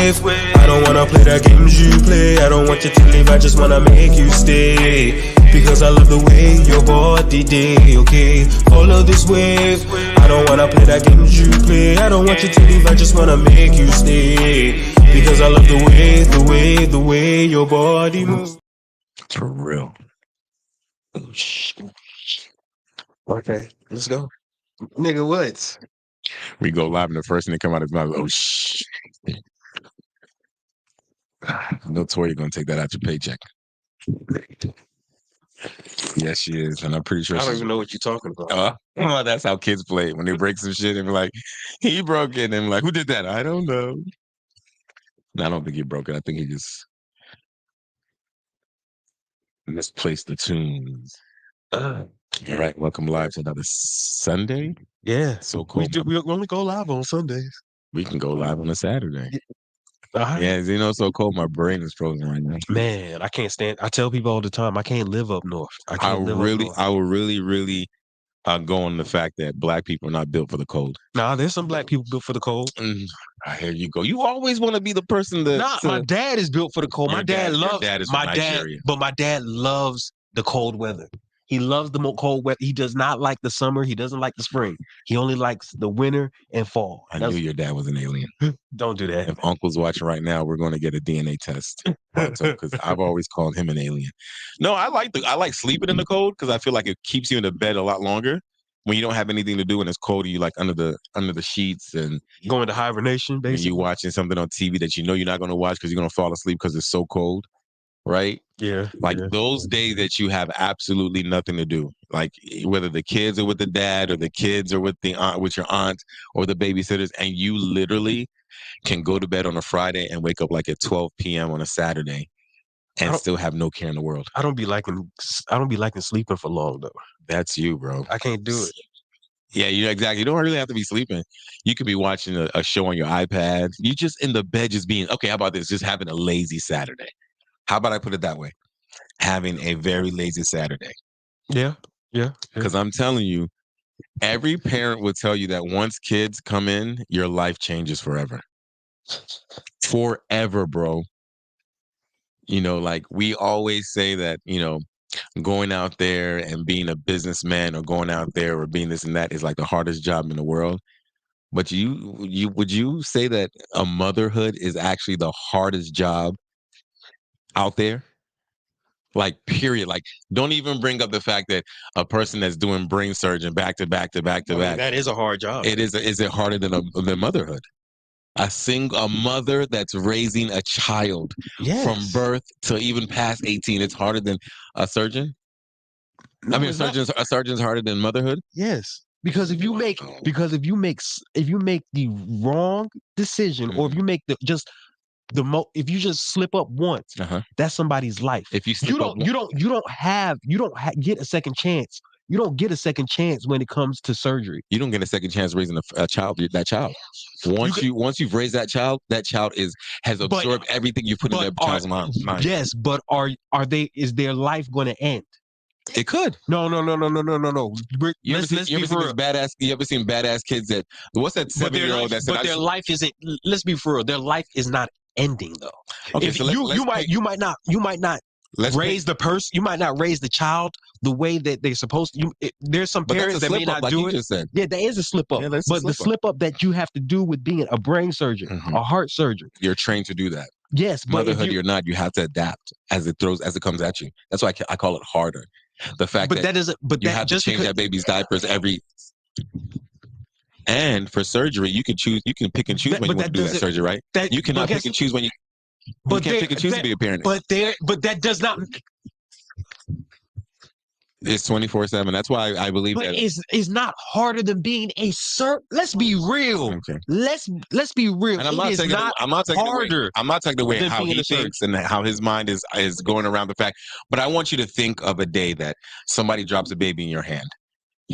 with. I don't wanna play the games you play. I don't want you to leave, I just wanna make you stay. Because I love the way your body day, okay? Follow this wave. I don't wanna play the games you play. I don't want you to leave, I just wanna make you stay. Because I love the way your body moves. For real. Okay, let's go. Nigga, what? We go live and the first thing that come out of his mouth, oh shh. No Tori gonna take that out your paycheck. Yes, she is, and I'm pretty sure I don't she's. even know what you're talking about. Well, that's how kids play. When they break some shit and be like, he broke it, and I'm like, who did that? I don't know. No, I don't think he broke it. I think he just misplaced the tunes. All right, welcome live to another Sunday. Yeah, So cool. we only go live on Sundays. We can go live on a Saturday. Uh-huh. Yeah, you know, it's so cold. My brain is frozen right now. Man, I can't stand. I tell people all the time, I can't live up north. I will really go on the fact that black people are not built for the cold. Nah, there's some black people built for the cold. Here you go. You always want to be the person that. Nah, my dad is built for the cold. My dad loves my dad, but my dad loves the cold weather. He loves the cold weather. He does not like the summer. He doesn't like the spring. He only likes the winter and fall. I knew your dad was an alien. Don't do that. If Uncle's watching right now, we're going to get a DNA test because I've always called him an alien. No, I like sleeping in the cold because I feel like it keeps you in the bed a lot longer. When you don't have anything to do and it's cold, you like under the sheets and go into hibernation. Basically, you're watching something on TV that you know you're not going to watch because you're going to fall asleep because it's so cold, right? Yeah, like those days that you have absolutely nothing to do, like whether the kids are with the dad or the kids are with the aunt, with your aunt or the babysitters, and you literally can go to bed on a Friday and wake up like at 12 p.m. on a Saturday and still have no care in the world. I don't be liking sleeping for long though. That's you, bro. I can't do it. Yeah, exactly. You don't really have to be sleeping. You could be watching a show on your iPad. You just in the bed, just being okay. How about this? Just having a lazy Saturday. How about I put it that way? Having a very lazy Saturday. Yeah. Because I'm telling you, every parent will tell you that once kids come in, your life changes forever. Forever, bro. You know, like we always say that, you know, going out there and being a businessman or going out there or being this and that is like the hardest job in the world. But would you say that a motherhood is actually the hardest job out there? Like, period. Like, don't even bring up the fact that a person that's doing brain surgery back to back. That is a hard job. It is. Is it harder than motherhood? A mother that's raising a child from birth to even past 18. It's harder than a surgeon. No, I mean, a surgeon's harder than motherhood. Yes, because if you make the wrong decision, or if you make if you just slip up once, that's somebody's life. If you slip you don't get a second chance. You don't get a second chance when it comes to surgery. You don't get a second chance raising a child. That child. Once you've raised that child has absorbed everything you put in that child's mind. Yes, but is their life going to end? It could. No. You ever seen badass kids that? What's that 7-year-old that said? But their life isn't. Let's be for real. Their life is not ending though. Okay, so you might not raise the person. You might not raise the child the way that they're supposed to. There's some parents that may not do it. Just said. Yeah, there is a slip up. Yeah, but the slip up that you have to do with being a brain surgeon, a heart surgeon, you're trained to do that. Yes, but motherhood you're not, you have to adapt as it comes at you. That's why I call it harder. The fact you have to change that baby's diapers every. And for surgery, you can pick and choose when you want to do that surgery, right? You cannot pick and choose when you. You can't pick and choose to be a parent. But that does not. It's 24/7. That's why I believe that it's not harder than being a Let's be real. Okay. Let's be real. And I'm not taking away how he thinks and how his mind is going around the fact. But I want you to think of a day that somebody drops a baby in your hand,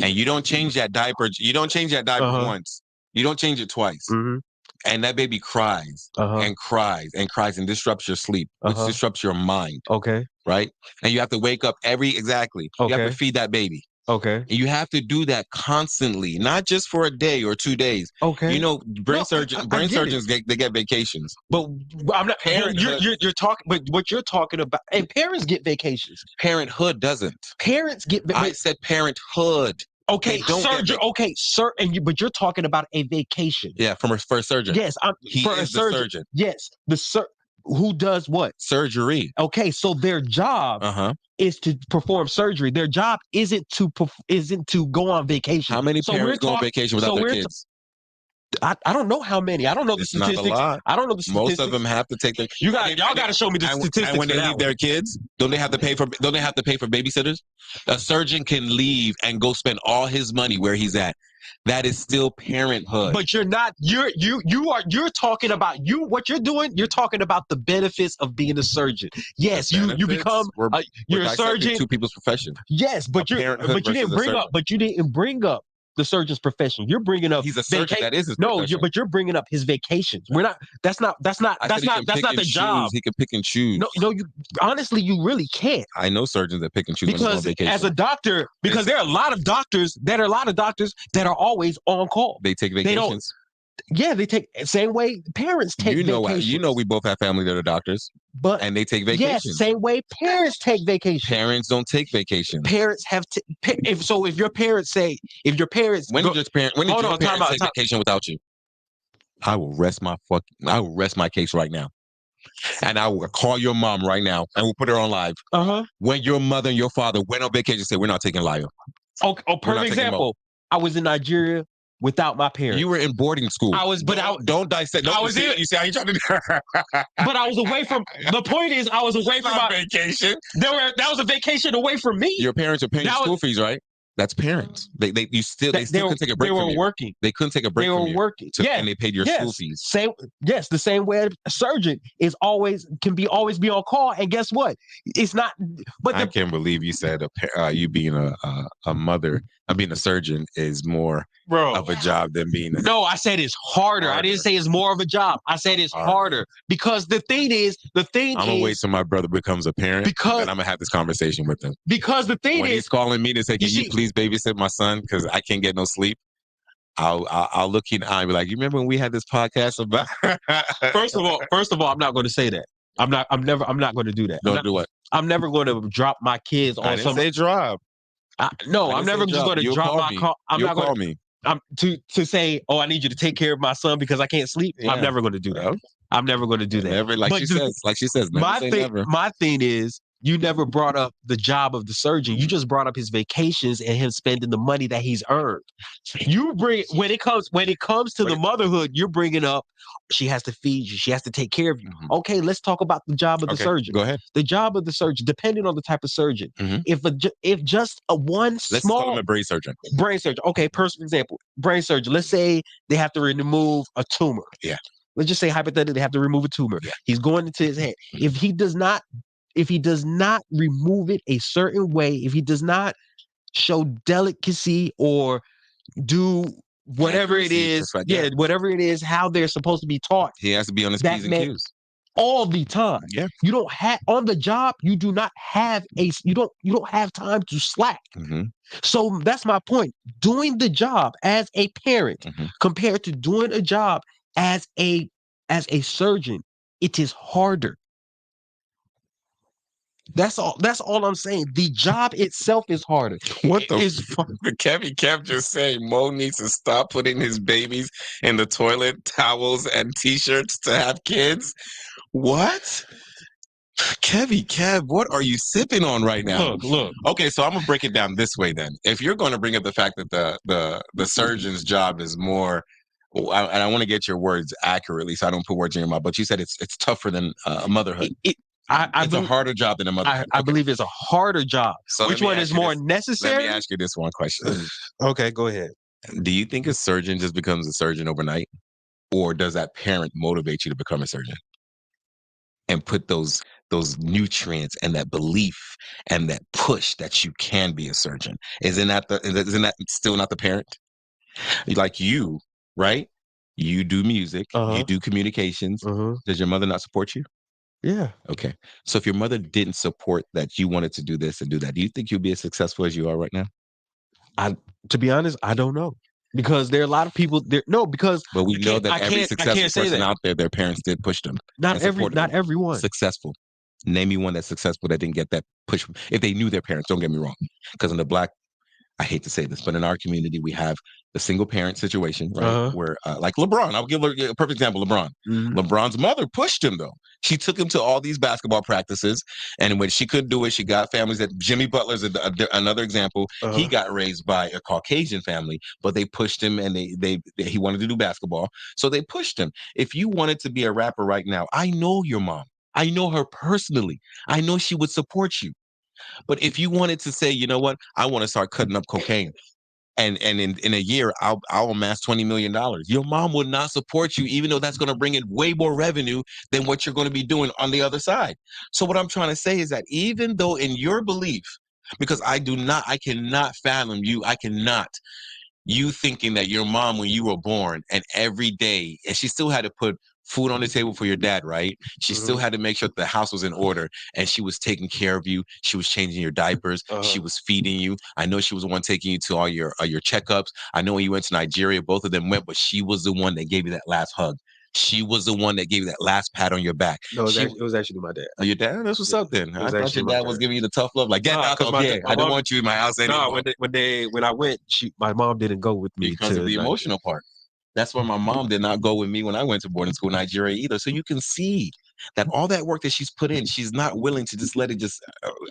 and you don't change that diaper. You don't change that diaper once. You don't change it twice. Mm-hmm. And that baby cries and cries and cries and disrupts your sleep, which disrupts your mind. Okay. Right? And you have to wake up You have to feed that baby. Okay. You have to do that constantly, not just for a day or 2 days. Okay. You know, brain No, I get it. surgeons they get vacations. But I'm not. Parenthood. You're talking. But what you're talking about, and parents get vacations. Parenthood doesn't. Parents get. I said parenthood. Okay, They don't get surgeon. Okay, sir, but you're talking about a vacation. Yeah, for a surgeon. Yes, He for is a the surgeon. surgeon. Yes, who does what? Surgery. Okay, so their job is to perform surgery. Their job isn't to go on vacation. How many So parents go on vacation without their kids? I don't know how many. I don't know the It's not a statistics. lot. I don't know the statistics. Most of them have to take their. Y'all got to show me the statistics. And when they leave their kids, don't they have to pay for babysitters? A surgeon can leave and go spend all his money where he's at. That is still parenthood. But you're not. You're talking about what you're doing. You're talking about the benefits of being a surgeon. Yes, you become. You're a surgeon. Two people's profession. Yes, but you didn't bring up the surgeon's profession. You're bringing up. He's a surgeon. That is his profession. but you're bringing up his vacations. We're not. That's not the job. He can pick and choose. No. You honestly, you really can't. I know surgeons that pick and choose when they go on vacation. As a doctor, because there are a lot of doctors that are always on call. They take vacations. They take same way parents take vacations. You know, we both have family that are doctors, and they take vacations. Yes, same way parents take vacations. Parents don't take vacations. Parents have to. If your parents when did your parents take vacation without you? I will rest my case right now, and I will call your mom right now, and we'll put her on live. When your mother and your father went on vacation, say we're not taking Lyle. Perfect example. I was in Nigeria without my parents. You were in boarding school. Don't dissect. I was in. You see how you trying to? But I was away from. The point is, I was away from my vacation. That was a vacation away from me. Your parents are paying your school fees, right? That's parents. They still couldn't take a break. They were working. They couldn't take a break. They were working. And they paid your school fees. The same way a surgeon can always be on call. And guess what? It's not. But I can't believe you said you being a mother. Being a surgeon is more of a job than being. No, I said it's harder. I didn't say it's more of a job. I said it's harder because the thing is. I'm gonna wait till my brother becomes a parent, and I'm gonna have this conversation with him. Because the thing when he's calling me to say, "Can you please babysit my son?" Because I can't get no sleep. I'll look you in the eye and be like, "You remember when we had this podcast about?" First of all, I'm not going to say that. I'm not going to do that. Do what? I'm never going to drop my kids on some. Say drop. I'm never just going to drop my call. I'm not going to me. I'm to say, "Oh, I need you to take care of my son because I can't sleep." Yeah. I'm never going to do that. I'm never going to do that. Never, like she says. Never my thing is, you never brought up the job of the surgeon. You just brought up his vacations and him spending the money that he's earned. When it comes to the motherhood, you're bringing up she has to feed you, she has to take care of you. Mm-hmm. Okay, let's talk about the job of the surgeon. Go ahead. The job of the surgeon, depending on the type of surgeon. Mm-hmm. If just let's call him a brain surgeon. Brain surgeon. Okay, personal example. Brain surgeon. Let's say they have to remove a tumor. Yeah. Let's just say hypothetically they have to remove a tumor. Yeah. He's going into his head. If he does not remove it a certain way, if he does not show delicacy or do whatever it is, whatever it is, how they're supposed to be taught, he has to be on his P's and Q's all the time. Yeah, you don't have on the job. You do not have you don't have time to slack. Mm-hmm. So that's my point. Doing the job as a parent compared to doing a job as a surgeon, it is harder. That's all I'm saying. The job itself is harder. What the fuck? Kevin kept just saying Mo needs to stop putting his babies in the toilet, towels, and t-shirts to have kids. What? Kev, what are you sipping on right now? Look. Okay, so I'm gonna break it down this way then. If you're going to bring up the fact that the surgeon's job is more, and I want to get your words accurately, so I don't put words in your mouth. But you said it's tougher than motherhood. It's a harder job than a mother. I believe it's a harder job. So which one is more necessary? Let me ask you this one question. Okay, go ahead. Do you think a surgeon just becomes a surgeon overnight? Or does that parent motivate you to become a surgeon? And put those nutrients and that belief and that push that you can be a surgeon? Isn't that still not the parent? Like you, right? You do music, you do communications. Does your mother not support you? Yeah. Okay. So if your mother didn't support that you wanted to do this and do that, do you think you'd be as successful as you are right now? To be honest, I don't know. Because there are a lot of people there. No, because But we know that every I successful can't say person that. out there, their parents did push them and supported Not them. everyone. Successful. Name me one that's successful that didn't get that push. If they knew their parents, don't get me wrong. Because in the Black, I hate to say this, but in our community, we have the single parent situation, right? Where, like LeBron, I'll give a perfect example. LeBron. LeBron's mother pushed him, though. She took him to all these basketball practices, and when she couldn't do it, she got families. That Jimmy Butler's another example. He got raised by a Caucasian family, but they pushed him, and he wanted to do basketball, so they pushed him. If you wanted to be a rapper right now, I know your mom. I know her personally. I know she would support you. But if you wanted to say, you know what, I want to start cutting up cocaine, and in a year I'll amass $20 million, your mom would not support you, even though that's going to bring in way more revenue than what you're going to be doing on the other side. So what I'm trying to say is that even though in your belief, because I cannot fathom you thinking that your mom, when you were born, and every day, and she still had to put food on the table for your dad, right? She still had to make sure that the house was in order, and she was taking care of you. She was changing your diapers. She was feeding you. I know she was the one taking you to all your checkups. I know when you went to Nigeria, both of them went, but she was the one that gave you that last hug. She was the one that gave you that last pat on your back. No, it was actually my dad. Oh, your dad? That's what's up then. I thought your dad was giving you the tough love, like, get out of here. I don't want you in my house anymore. When I went, my mom didn't go with me because of the emotional part. That's why my mom did not go with me when I went to boarding school in Nigeria either. So you can see that all that work that she's put in, she's not willing to just let it just.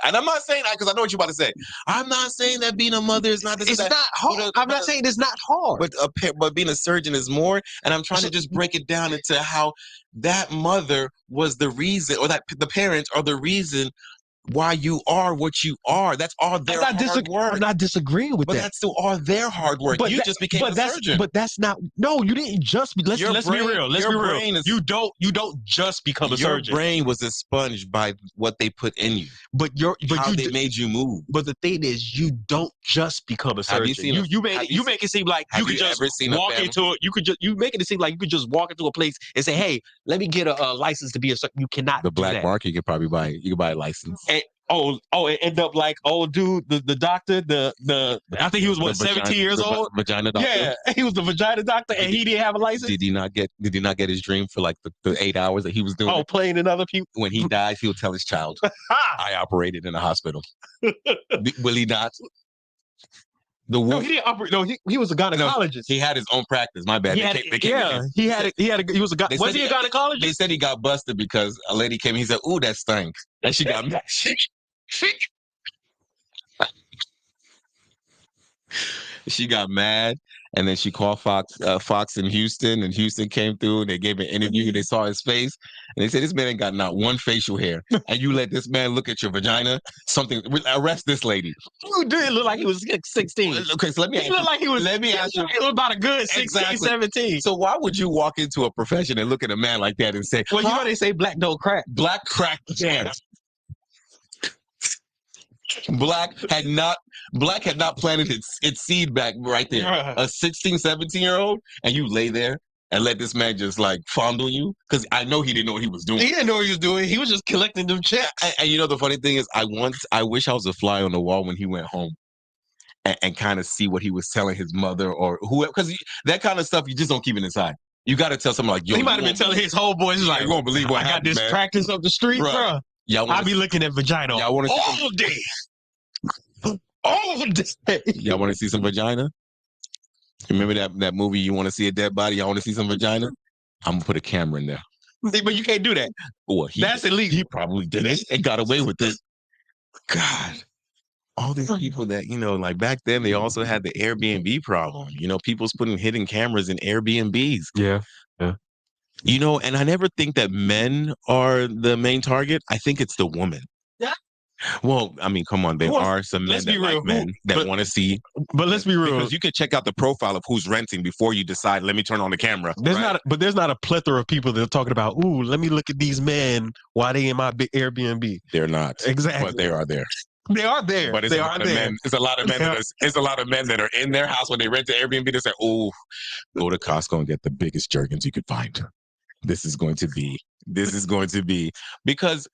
And I'm not saying that because I know what you're about to say. I'm not saying that being a mother is not this. It's not hard. I'm not saying it's not hard. But being a surgeon is more. And I'm trying to just break it down into how that mother was the reason, or that the parents are the reason why you are what you are. That's all their hard work. I'm not disagreeing with that. But that's still all their hard work. You just became a surgeon. But that's not. No, you didn't just. Let's be real. Let's be real. You don't just become a surgeon. Your brain was expunged by what they put in you. How they made you move. But the thing is, you don't just become a surgeon. You make it seem like you could just walk into it. You making it seem like you could just walk into a place and say, "Hey, let me get a license to be a surgeon." You cannot. The black market, you could probably buy. You could buy a license. It ended up like dude, the doctor, I think he was 17 years old. Vagina doctor. Yeah, he was the vagina doctor, and he didn't have a license. Did he not get his dream for like the 8 hours that he was doing? Oh, playing in other people. When he dies, he'll tell his child, "I operated in a hospital." Will he not? No, he didn't operate. No, he was a gynecologist. No, he had his own practice. My bad. He was a gynecologist. They said he got busted because a lady came. He said, "Ooh, that stinks," and she got mad. She got mad, and then she called Fox in Houston, and Houston came through, and they gave an interview, and they saw his face, and they said, "This man ain't got not one facial hair, and you let this man look at your vagina? Arrest this lady." Dude didn't look like he was 16. Okay, so let me ask you. Looked like he was. Let me ask you. It was about a good 16, 17. So why would you walk into a profession and look at a man like that and say, "Well, you know they say black don't crack." Black crack jams. Black had not planted its seed back right there. A 16, 17-year-old, and you lay there and let this man just like fondle you? Because I know he didn't know what he was doing. He didn't know what he was doing. He was just collecting them checks. And you know the funny thing is, I wish I was a fly on the wall when he went home and kind of see what he was telling his mother or whoever. Because that kind of stuff you just don't keep it inside. You got to tell someone like, "Yo." He might have been telling his whole boys, he's like, "You won't believe what happened, I got this man. practice up the street, bro. I be looking at vagina all day. All day. Y'all want to see some vagina? Remember that movie, You Want to See a Dead Body? Y'all want to see some vagina? I'm going to put a camera in there. But you can't do that. Well, that's illegal. He probably did it and got away with it. God. All these people that, like back then, they also had the Airbnb problem. People's putting hidden cameras in Airbnbs. Yeah. And I never think that men are the main target. I think it's the woman. Yeah. Well, I mean, come on. There are some men that like men that want to see. But let's be real. Because you can check out the profile of who's renting before you decide, let me turn on the camera. There's not a plethora of people that are talking about, ooh, let me look at these men while they in my big Airbnb. They're not. Exactly. But they are there. They are there. But it's a lot of men. It's a lot of men. It's a lot of men that are in their house when they rent the Airbnb. They say, "Oh, go to Costco and get the biggest jerkins you could find. This is going to be because."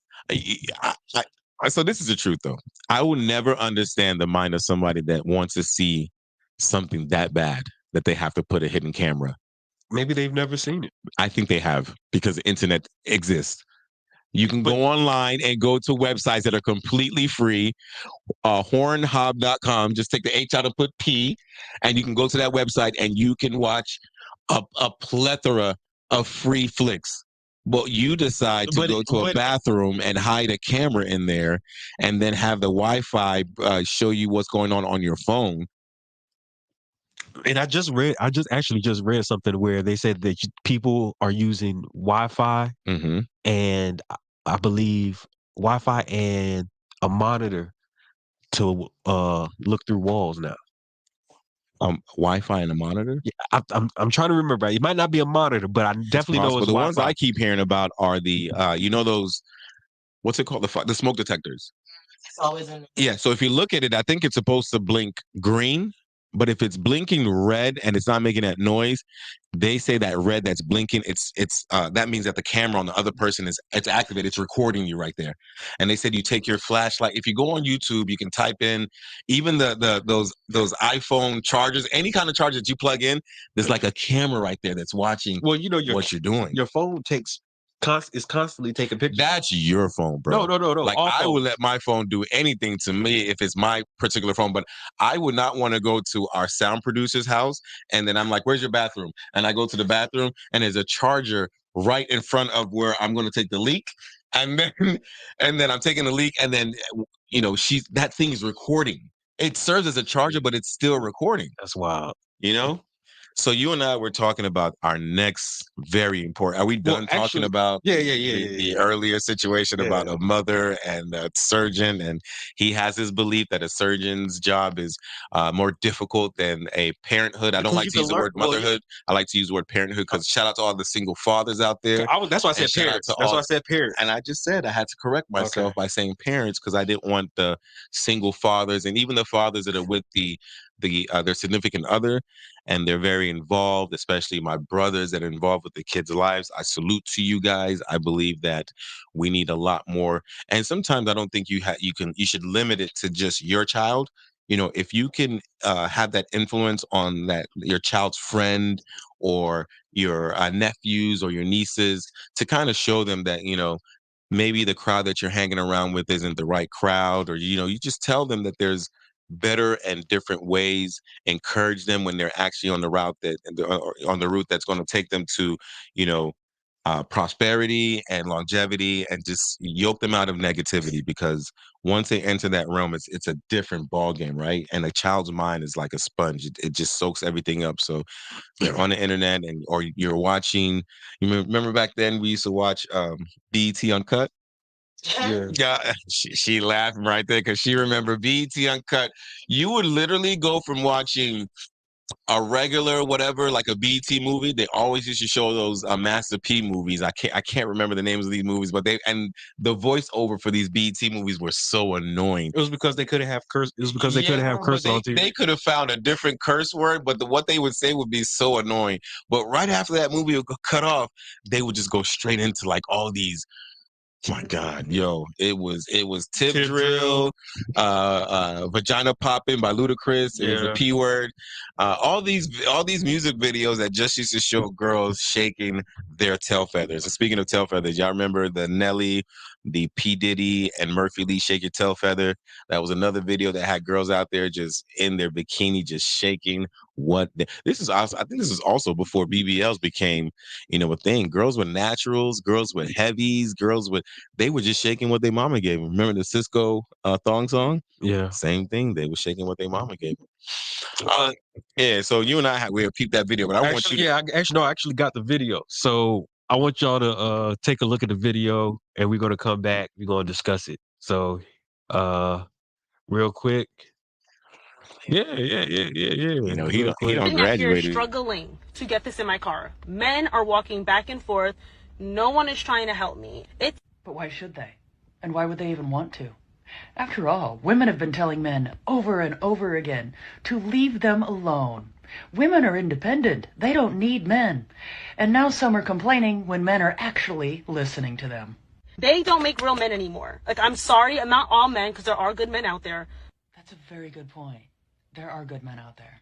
So this is the truth, though. I will never understand the mind of somebody that wants to see something that bad that they have to put a hidden camera. Maybe they've never seen it. I think they have because the internet exists. You can But- go online and go to websites that are completely free. Hornhob.com. Just take the H out and put P, and you can go to that website and you can watch a plethora of free flicks. But you decide to go to a bathroom and hide a camera in there, and then have the Wi-Fi show you what's going on your phone. And I just actually just read something where they said that people are using Wi-Fi Mm-hmm. and I believe Wi-Fi and a monitor to look through walls now. Wi-Fi and a monitor. Yeah, I'm trying to remember. It might not be a monitor, but I definitely know it's the Wi-Fi. ones I keep hearing about are the those, what's it called, the smoke detectors. It's always in. Yeah, so if you look at it, I think it's supposed to blink green, but if it's blinking red and it's not making that noise, they say that red that's blinking, it's that means that the camera on the other person it's activated, it's recording you right there. And they said you take your flashlight. If you go on YouTube, you can type in even those iPhone chargers, any kind of charger that you plug in, there's like a camera right there that's watching Well, you know what you're doing. Your phone is constantly taking pictures. That's your phone, bro. No. Like, I would let my phone do anything to me if it's my particular phone, but I would not want to go to our sound producer's house and then I'm like, where's your bathroom? And I go to the bathroom and there's a charger right in front of where I'm going to take the leak. And then I'm taking the leak and then, that thing is recording. It serves as a charger, but it's still recording. That's wild. So you and I were talking about our next very important. Are we done talking about the earlier situation about a mother and a surgeon? And he has his belief that a surgeon's job is more difficult than a parenthood. I don't like to use the word motherhood. I like to use the word parenthood because shout out to all the single fathers out there. That's why I said parents. That's why I said parents. And I just said I had to correct myself by saying parents because I didn't want the single fathers and even the fathers that are with their significant other and they're very involved, especially my brothers that are involved with the kids' lives. I salute to you guys. I believe that we need a lot more. And sometimes I don't think you should limit it to just your child. If you can have that influence on your child's friend or your nephews or your nieces to kind of show them that, maybe the crowd that you're hanging around with isn't the right crowd, or, you just tell them that there's better and different ways, encourage them when they're actually on the route that's going to take them to, prosperity and longevity, and just yoke them out of negativity, because once they enter that realm, it's a different ball game, right? And a child's mind is like a sponge. It just soaks everything up. So they're on the internet or you're watching, you remember back then we used to watch BET Uncut? Yeah, she laughing right there because she remember BET Uncut. You would literally go from watching a regular whatever, like a BET movie. They always used to show those Master P movies. I can't remember the names of these movies, but the voiceover for these BET movies were so annoying. It was because they couldn't have curse. It was because they couldn't have curse on TV. They could have found a different curse word, but what they would say would be so annoying. But right after that movie would cut off, they would just go straight into like all these. My God, yo, it was Tip Drill, Vagina Poppin' by Ludacris. It was a P word. All these music videos that just used to show girls shaking their tail feathers. And speaking of tail feathers, y'all remember the Nelly, the P. Diddy, and Murphy Lee Shake Your Tail Feather? That was another video that had girls out there just in their bikini, just shaking. I think this is also before BBLs became, a thing. Girls with naturals, girls with heavies, they were just shaking what their mama gave them. Remember the Cisco thong song? Yeah. Same thing. They were shaking what their mama gave them. So you and I we'll peep that video, but I want you to... I actually got the video. So I want y'all to take a look at the video and we're gonna come back. We're gonna discuss it. So real quick. Yeah. He don't graduate. You're struggling to get this in my car. Men are walking back and forth. No one is trying to help me. But why should they? And why would they even want to? After all, women have been telling men over and over again to leave them alone. Women are independent. They don't need men. And now some are complaining when men are actually listening to them. They don't make real men anymore. I'm sorry, not all men, because there are good men out there. That's a very good point. There are good men out there.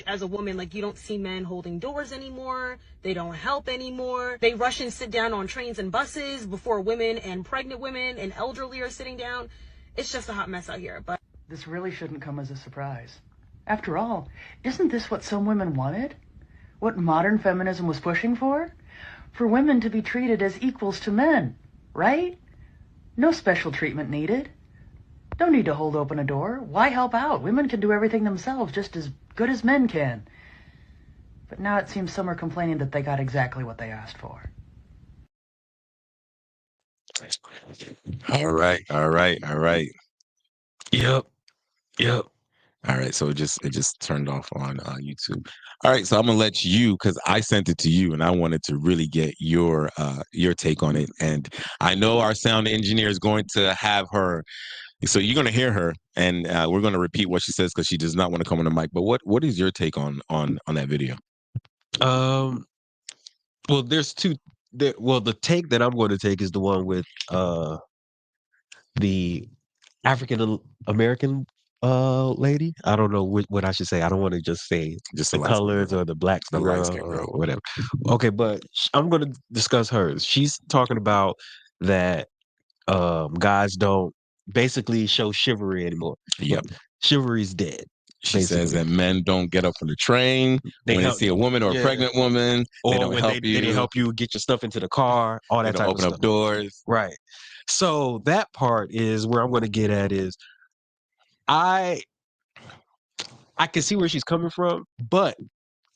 As a woman, like, you don't see men holding doors anymore. They don't help anymore. They rush and sit down on trains and buses before women and pregnant women and elderly are sitting down. It's just a hot mess out here. But This really shouldn't come as a surprise. After all, isn't this what some women wanted? What modern feminism was pushing for? For women to be treated as equals to men, right? No special treatment needed. No need to hold open a door. Why help out? Women can do everything themselves just as good as men can. But now it seems some are complaining that they got exactly what they asked for. All right, all right, all right. Yep. All right, so it just turned off on YouTube. All right, so I'm gonna let you, because I sent it to you, and I wanted to really get your take on it. And I know our sound engineer is going to have her, so you're gonna hear her, and we're gonna repeat what she says because she does not want to come on the mic. But what is your take on that video? Well, there's two. Well, the take that I'm going to take is the one with the African American lady. I don't know what I should say. I don't want to just say Just the colors or the black the light girl skin or girl. whatever. Okay, but I'm going to discuss hers. She's talking about that guys don't basically show chivalry anymore. Yep. Chivalry's dead. She says that men don't get up from the train when they see a woman or a pregnant woman. Or they don't when help they you. didn't help you get your stuff into the car, all They that don't type open of up stuff. doors. Right. So that part is where I'm going to get at is I can see where she's coming from, but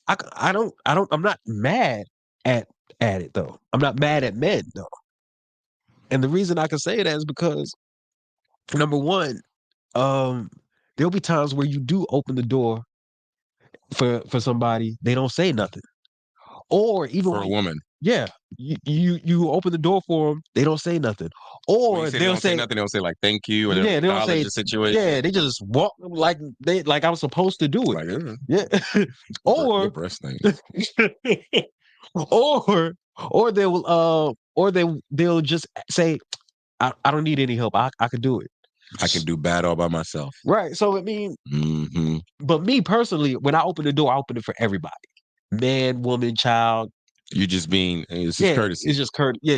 I'm not mad at it though. I'm not mad at men though. And the reason I can say that is because number one, there'll be times where you do open the door for somebody, they don't say nothing. Or even For a woman. Yeah, you open the door for them, they don't say nothing. Or They don't say nothing. They'll say like thank you, or they they don't say the situation. Yeah, they just walk like I was supposed to do it. Like, yeah. Or breast thing. or they'll just say, I don't need any help. I can do it. I can do bad all by myself. Right. So I mean, but me personally, when I open the door, I open it for everybody. Man, woman, child. You're just being it's just courtesy. It's just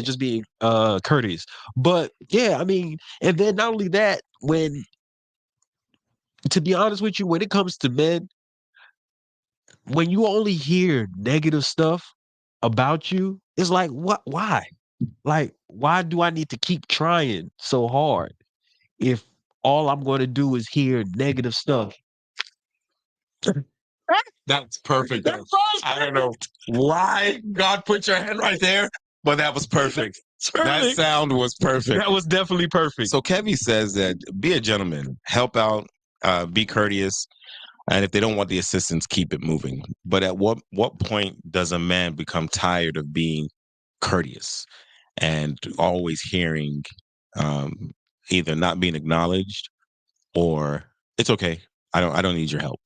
just being courteous. But yeah, I mean, and then not only that, to be honest with you, when it comes to men, when you only hear negative stuff about you, it's like, why? Like, why do I need to keep trying so hard if all I'm going to do is hear negative stuff? That's perfect. I don't know why God put your hand right there, but that was perfect. That sound was perfect. That was definitely perfect. So Kevin says that be a gentleman, help out, be courteous, and if they don't want the assistance, keep it moving. But at what point does a man become tired of being courteous and always hearing either not being acknowledged or it's okay, I don't need your help?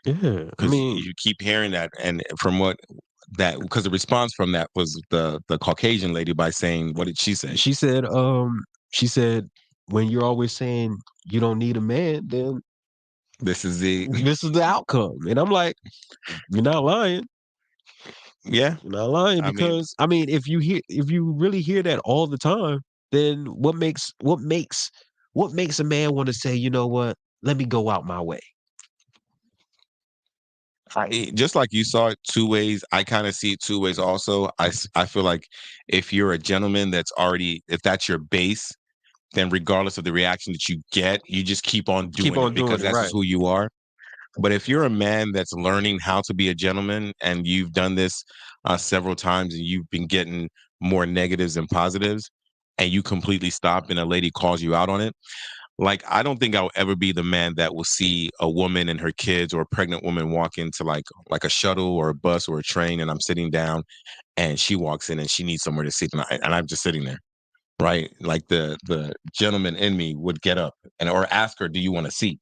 Yeah, I mean, you keep hearing that, and from because the response from that was the Caucasian lady by saying, what did she say? She said, when you're always saying you don't need a man, then this is the outcome. And I'm like, you're not lying. Yeah, you're not lying, because I mean, if you really hear that all the time, then what makes a man want to say, you know what, let me go out my way? Just like you saw it two ways, I kind of see it two ways also. I feel like if you're a gentleman if that's your base, then regardless of the reaction that you get, you just keep on doing it because that's just who you are. But if you're a man that's learning how to be a gentleman and you've done this several times and you've been getting more negatives than positives and you completely stop and a lady calls you out on it, like, I don't think I'll ever be the man that will see a woman and her kids or a pregnant woman walk into like a shuttle or a bus or a train, and I'm sitting down and she walks in and she needs somewhere to sit and I'm just sitting there, right? Like the gentleman in me would get up or ask her, do you want a seat?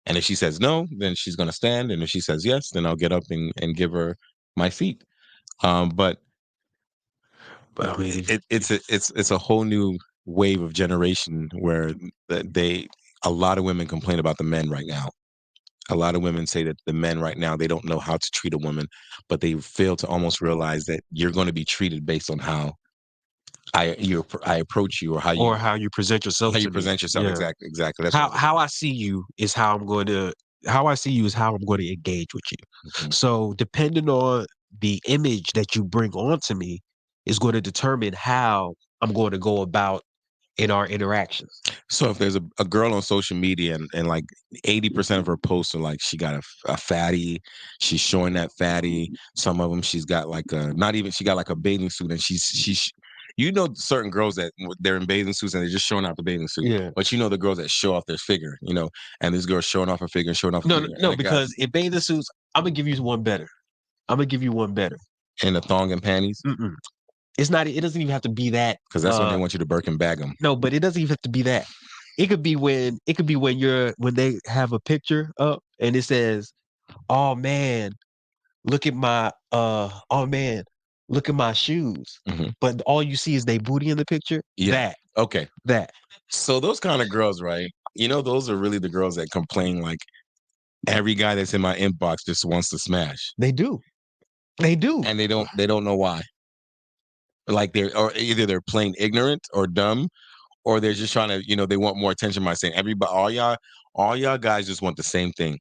And if she says no, then she's going to stand. And if she says yes, then I'll get up and give her my seat. But I mean, it's a whole new wave of generation where a lot of women complain about the men right now. A lot of women say that the men right now, they don't know how to treat a woman, but they fail to almost realize that you're going to be treated based on how I approach you, or how you present yourself to me. present yourself. Yeah. Exactly. That's How I see you is how I'm going to engage with you. Mhm. So depending on the image that you bring onto me is going to determine how I'm going to go about in our interactions. So if there's a girl on social media and like 80% of her posts are like she got a fatty, she's showing that fatty. Some of them she's got like she got like a bathing suit, and she's certain girls that they're in bathing suits and they're just showing off the bathing suit. Yeah. But the girls that show off their figure, and this girl's showing off her figure and showing off her No, figure. no, Like, because in bathing suits, I'm gonna give you one better. in the thong and panties, Mm-mm. It's not. It doesn't even have to be that. because that's when they want you to Birkin bag them. No, but it doesn't even have to be that. It could be when they have a picture up and it says, "Oh man, look at my look at my shoes." Mhm. But all you see is they booty in the picture. Yeah. Okay. That. So those kind of girls, right? Those are really the girls that complain like every guy that's in my inbox just wants to smash. They do. And they don't know why. Like either they're plain ignorant or dumb, or they're just trying to, they want more attention by saying everybody, all y'all guys just want the same thing.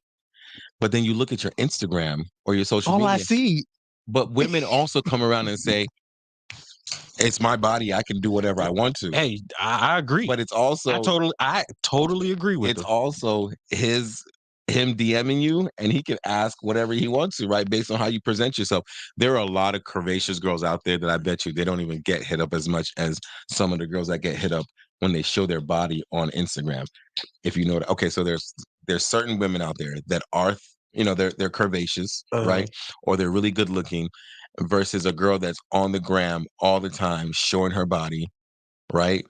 But then you look at your Instagram or your social media. I see. But women also come around and say, it's my body, I can do whatever I want to. Hey, I agree. But it's also I totally agree with it's them. also him DMing you, and he can ask whatever he wants to, right? Based on how you present yourself. There are a lot of curvaceous girls out there that I bet you they don't even get hit up as much as some of the girls that get hit up when they show their body on Instagram. If you know that. Okay, so there's certain women out there that are, they're curvaceous, right? Or they're really good looking, versus a girl that's on the gram all the time showing her body, right?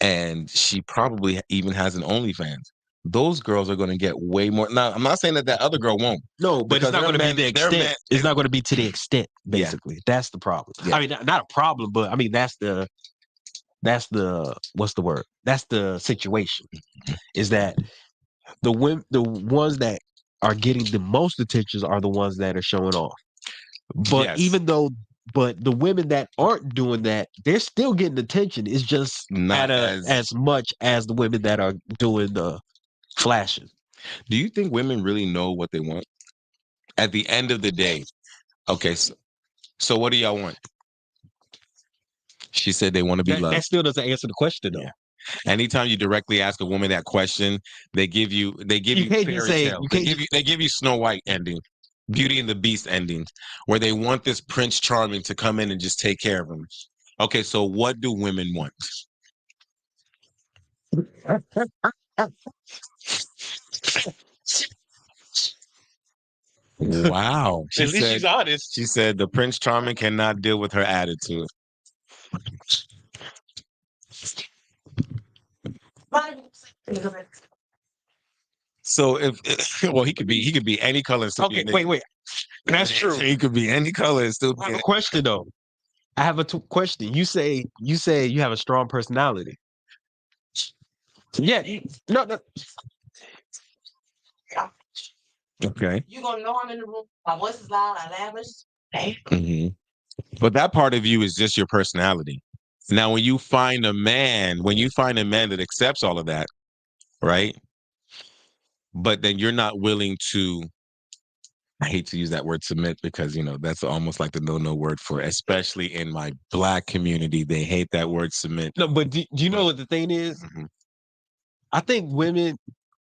And she probably even has an OnlyFans. Those girls are going to get way more. Now, I'm not saying that other girl won't. No, but it's not going to be the extent. It's not going to be to the extent, Yeah. basically. That's the problem. Yeah. I mean, not a problem, but I mean, that's the what's the word? That's the situation. Is that the ones that are getting the most attention are the ones that are showing off. But Yes. but the women that aren't doing that, they're still getting attention. It's just Not as much as the women that are doing the flashing. Do you think women really know what they want? At the end of the day, okay, so what do y'all want? She said they want to be loved. That still doesn't answer the question, though. Yeah. Anytime you directly ask a woman that question, they give you fairy tale. They give you Snow White ending, Beauty and the Beast endings, where they want this Prince Charming to come in and just take care of them. Okay, so what do women want? Wow. At least she's honest. She said the Prince Charming cannot deal with her attitude. So he could be any color and still Okay, be wait. That's true. He could be any color and still be. I have a question though. I have a question. You say you have a strong personality. Yeah. No. Okay. You gonna know I'm in the room. My voice is loud. I lavish. Mm-hmm. But that part of you is just your personality. Now, when you find a man that accepts all of that, right? But then you're not willing to. I hate to use that word submit because, that's almost like the no word for it, especially in my Black community. They hate that word submit. No, but do you know what the thing is? Mm-hmm. I think women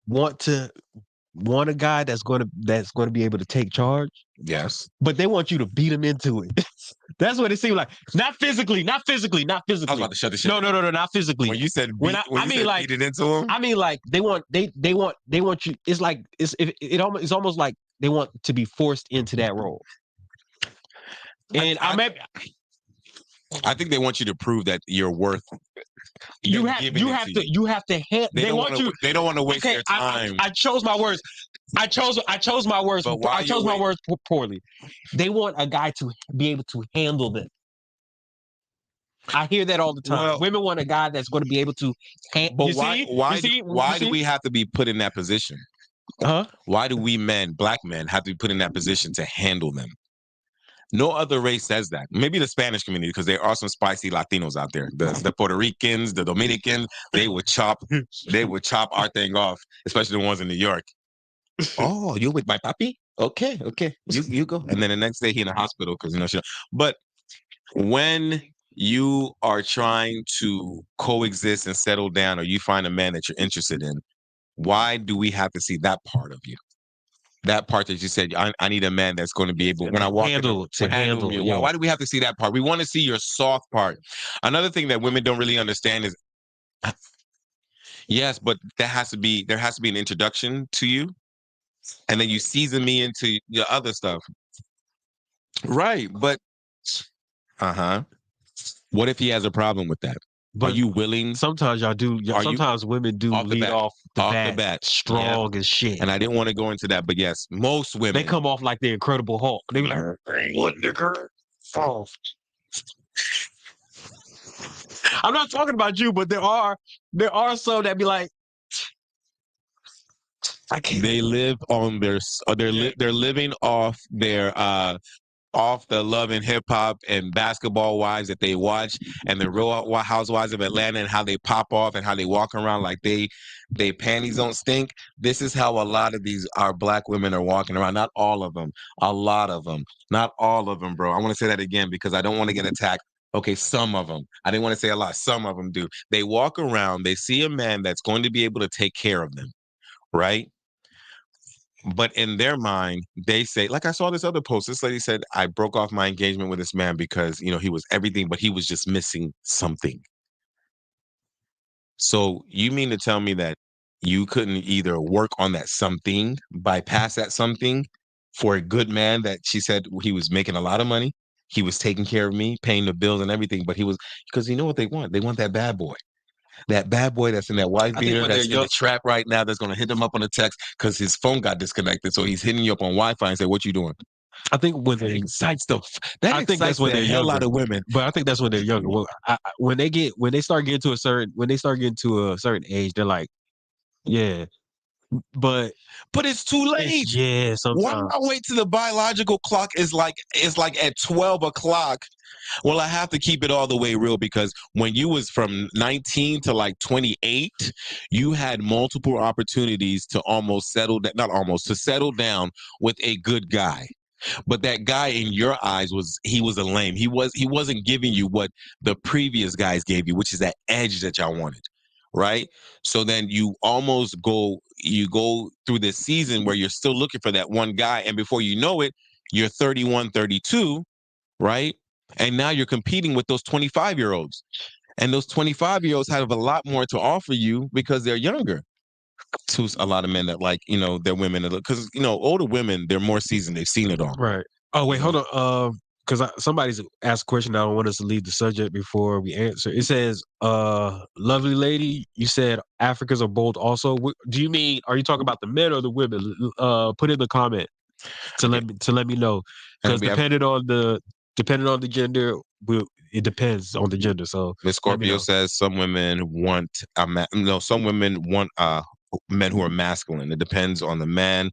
want a guy that's going to be able to take charge. Yes. But they want you to beat them into it. That's what it seems like. Not physically. I was about to shut the shit. No, not physically. When you said beat it into him. I mean, like they want you. It's like it's almost like they want to be forced into that role. And I think they want you to prove that you're worth. You have to. They don't want to waste their time. I chose my words. I chose my words. I chose my words poorly. They want a guy to be able to handle them. I hear that all the time. Well, women want a guy that's going to be able to. But why do we have to be put in that position? Huh? Why do we men, black men, have to be put in that position to handle them? No other race says that. Maybe the Spanish community, because there are some spicy Latinos out there. The Puerto Ricans, the Dominicans, they would chop our thing off, especially the ones in New York. Oh, you with my puppy? Okay, you go. And then the next day he in the hospital because But when you are trying to coexist and settle down, or you find a man that you're interested in, why do we have to see that part of you? That part that you said, I need a man that's going to be able, when I walk handle me. yeah. Why do we have to see that part? We want to see your soft part. Another thing that women don't really understand is, yes, but there has to be an introduction to you, and then you season me into your other stuff. Right, but what if he has a problem with that? But are you willing? Sometimes y'all do. Sometimes women do off the lead bat, off the bat yeah. strong as shit. And I didn't want to go into that, but yes, most women, They come off like the Incredible Hulk. They be like, "What, nigga?" Oh. I'm not talking about you, but there are some that be like, I can't. They live on their, they're living off their off the Love and Hip Hop and Basketball Wives that they watch, and the Real Housewives of Atlanta, and how they pop off and how they walk around like they panties don't stink. This is how a lot of our black women are walking around. Not all of them, a lot of them. Not all of them, bro. I want to say that again because I don't want to get attacked. Okay, some of them. I didn't want to say a lot. Some of them do. They walk around, they see a man that's going to be able to take care of them, right? But in their mind, they say, like I saw this other post. This lady said, I broke off my engagement with this man because, he was everything, but he was just missing something. So you mean to tell me that you couldn't either work on that something, bypass that something for a good man that she said he was making a lot of money, he was taking care of me, paying the bills and everything, but because you know what they want? They want that bad boy. That bad boy that's in that white beater that's in the trap right now that's going to hit him up on a text because his phone got disconnected. So he's hitting you up on Wi-Fi and say, what you doing? I think when that excites the hell out of women. But I think that's when they're younger. Well, when they start getting to a certain age, they're like, yeah. But it's too late. Yeah, sometimes. Why not wait till the biological clock is like at 12 o'clock? Well, I have to keep it all the way real because when you was from 19 to like 28, you had multiple opportunities to settle down with a good guy. But that guy in your eyes was a lame. He wasn't giving you what the previous guys gave you, which is that edge that y'all wanted. Right? So then you almost go through this season where you're still looking for that one guy. And before you know it, you're 31, 32, right? And now you're competing with those 25-year-olds. And those 25-year-olds have a lot more to offer you because they're younger. To a lot of men that their women, because, older women, they're more seasoned. They've seen it all. Right. Oh, wait, hold on. Because somebody's asked a question. I don't want us to leave the subject before we answer. It says, lovely lady, you said Africans are bold also. Do you mean, are you talking about the men or the women? Put in the comment to let me know. Because depending on the gender, it depends on the gender. So Miss Scorpio says some women want men who are masculine. It depends on the man.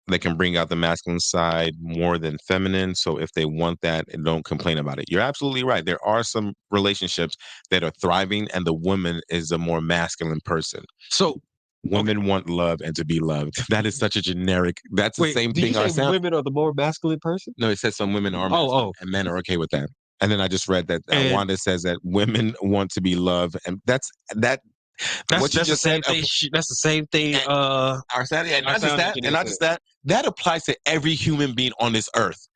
They can bring out the masculine side more than feminine. So if they want that, don't complain about it. You're absolutely right. There are some relationships that are thriving and the woman is a more masculine person. So women want love and to be loved. That is such a generic. That's the same thing. Women are the more masculine person? No, it says some women are masculine and men are okay with that. And then I just read that Wanda says that women want to be loved. And that's what you just said. That's the same thing. Not just that. That applies to every human being on this earth.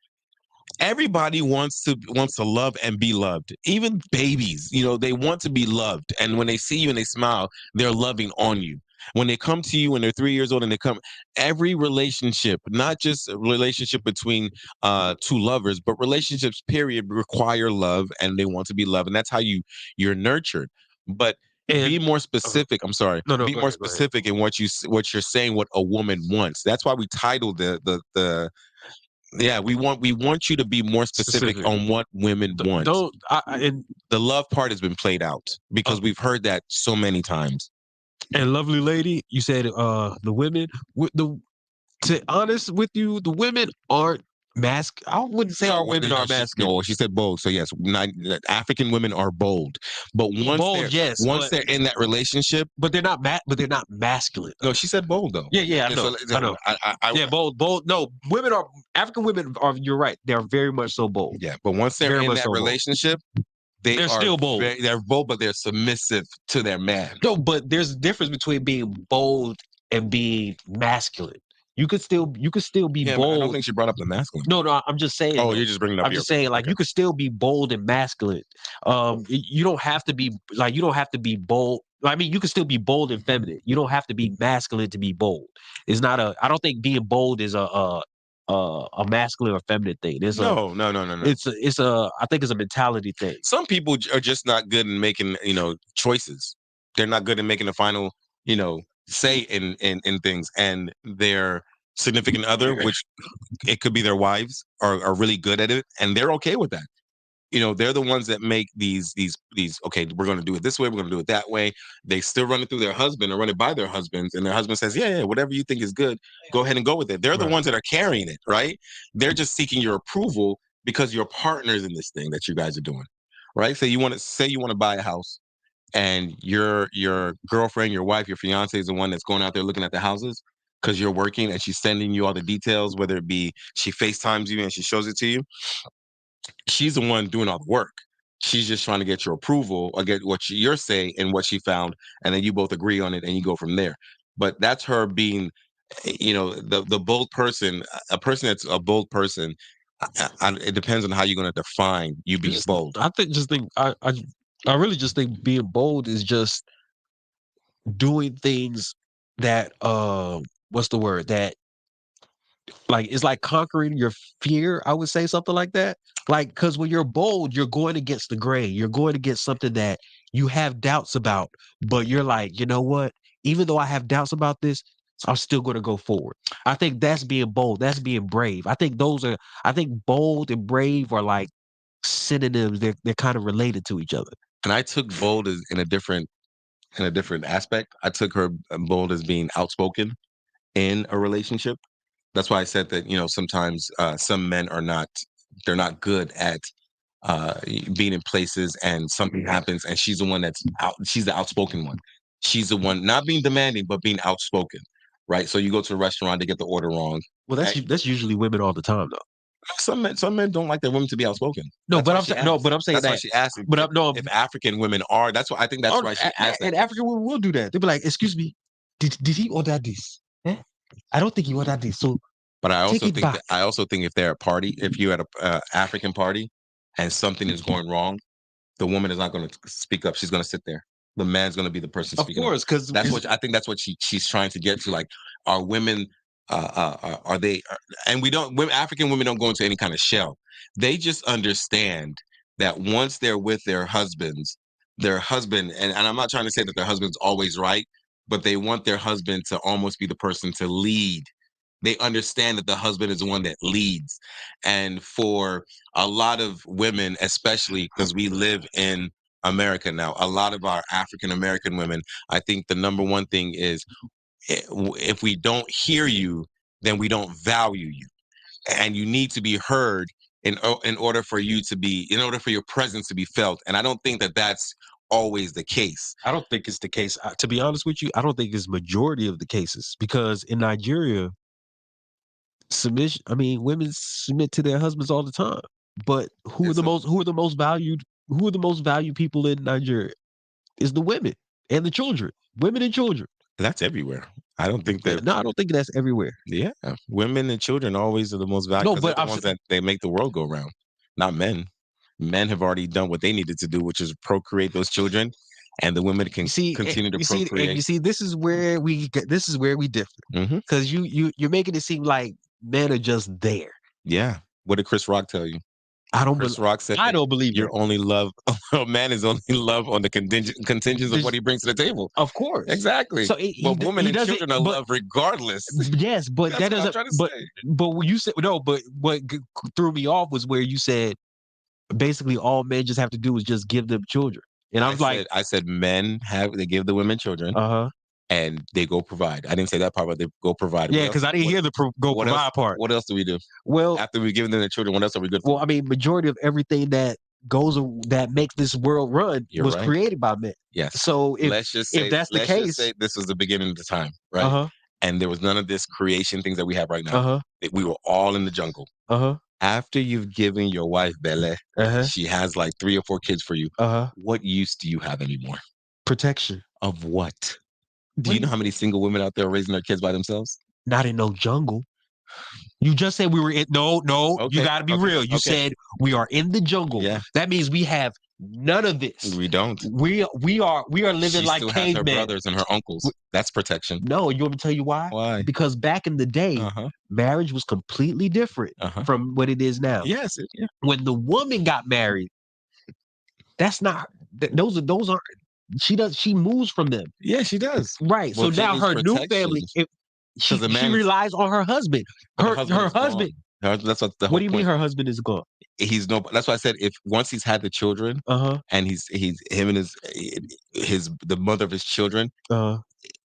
Everybody wants to love and be loved. Even babies, they want to be loved. And when they see you and they smile, they're loving on you. When they come to you when they're 3 years old and every relationship, not just a relationship between two lovers, but relationships, period, require love and they want to be loved. And that's how you're nurtured. But be more specific. I'm sorry. Be more specific in what you're saying, what a woman wants. That's why we titled we want you to be more specific on what women want. The love part has been played out because we've heard that so many times. And lovely lady, you said the women with the to honest with you, the women aren't I wouldn't say our women are masculine. No, she said bold. So yes, African women are bold, but Bold, yes, once they're in that relationship, but they're not masculine. no, she said bold though. Yeah, I know. I know. Yeah, bold. No, women are African women are. You're right. They're very much so bold. Yeah, but once they're Very in much that so bold. relationship, they're still bold. They're bold, but they're submissive to their man. No, but there's a difference between being bold and being masculine. You could still be Yeah, bold. I don't think she brought up the masculine. No, I'm just saying. Oh, you're just bringing up. I'm just saying, like, you could still be bold and masculine. You don't have to be bold. I mean, you can still be bold and feminine. You don't have to be masculine to be bold. It's not a. I don't think being bold is a masculine or feminine thing. No. It's a. I think it's a mentality thing. Some people are just not good in making choices. They're not good in making the final say in things, and their significant other, which it could be their wives, are really good at it, and they're okay with that. They're the ones that make these okay, we're going to do it this way, we're going to do it that way. They still run it through their husband or run it by their husbands, and their husband says, yeah, whatever you think is good, go ahead and go with it. They're the ones that are carrying it, right? They're just seeking your approval because you're partners in this thing that you guys are doing, right? So you want to buy a house, and your girlfriend, your wife, your fiance is the one that's going out there looking at the houses because you're working, and she's sending you all the details, whether it be she FaceTimes you and she shows it to you. She's the one doing all the work. She's just trying to get your approval or get what you're saying and what she found, and then you both agree on it and you go from there. But that's her being, the bold person. A person that's a bold person. It depends on how you're going to define you being bold. I really just think being bold is just doing things that what's the word, that like it's like conquering your fear. I would say something like that. Like, because when you're bold, you're going against the grain. You're going against something that you have doubts about, but you're like, you know what? Even though I have doubts about this, I'm still going to go forward. I think that's being bold. That's being brave. I think bold and brave are like synonyms. They're kind of related to each other. And I took bold as in a different aspect. I took her bold as being outspoken in a relationship. That's why I said that, sometimes some men they're not good at being in places, and something happens and she's the one she's the outspoken one. She's the one not being demanding, but being outspoken, right? So you go to a restaurant to get the order wrong. Well, that's usually women all the time, though. Some men don't like their women to be outspoken. But I'm saying that's why she asked. If African women are, that's why she asked. And African women will do that. They'll be like, "Excuse me, did he order this? I don't think he ordered this." So, but I also think if they're if you're at a African party and something is going wrong, the woman is not going to speak up. She's going to sit there. The man's going to be the person speaking. Of course, because that's what she's trying to get to. Like, are women? Are they? And African women don't go into any kind of shell. They just understand that once they're with their husband, and I'm not trying to say that their husband's always right, but they want their husband to almost be the person to lead. They understand that the husband is the one that leads. And for a lot of women, especially because we live in America now, a lot of our African American women, I think the number one thing is, if we don't hear you, then we don't value you. And you need to be heard in order for your presence to be felt. And I don't think that that's always the case. I don't think it's the case. To be honest with you, I don't think it's majority of the cases, because in Nigeria, women submit to their husbands all the time. But who are the most valued people in Nigeria? Is the women and the children. Women and children. That's everywhere. I don't think that. No, I don't think that's everywhere. Yeah, women and children always are the most valuable. No, but they're the ones that they make the world go round, not men. Men have already done what they needed to do, which is procreate those children, and the women can continue to procreate. You see, this is where we differ, because you're making it seem like men are just there. Yeah. What did Chris Rock tell you? Chris Rock said, I don't believe you're only love. A man is only love on the contingents of what he brings to the table. Of course, exactly. So, but women and children are love regardless. Yes, but that doesn't. But when you said no, but what threw me off was where you said basically all men just have to do is just give them children, and I was like, I said men they give the women children. and they go provide. I didn't say that part, but they go provide. Yeah, What because else- I didn't what- hear the go what provide else, part. What else do we do Well, after we've given them their children? What else are we good for? well, I mean, majority of everything that makes this world run You're was right. created by men. Yes. So let's just say, that's the let's just case, say this was the beginning of the time, right? uh-huh, And there was none of this creation things that we have right now. uh-huh, We were all in the jungle. uh-huh, After you've given your wife Bele, uh-huh, she has like 3 or 4 kids for you. uh-huh. What use do you have anymore? Protection. Of what? Do What you do know how many single women out there raising their kids by themselves? Not in no jungle. You just said we were in. No, you Okay, got to be okay, real. You okay. said we are in the jungle. Yeah. That means we have none of this. We don't. We are living She like still has her cavemen. brothers and her uncles. That's protection. No, you want me to tell you why? Why? Because back in the day, Uh-huh. marriage was completely different Uh-huh. from what it is now. Yes. Yeah. When the woman got married, that's not. Those aren't. She moves from them. Yeah, she does. Right. Well, So she now needs her new family, protection. she the man is- relies on her husband. Her is husband. gone. That's what the whole What do you mean point. her husband is gone? He's no. That's why I said if once he's had the children Uh-huh. and he's him and the mother of his children.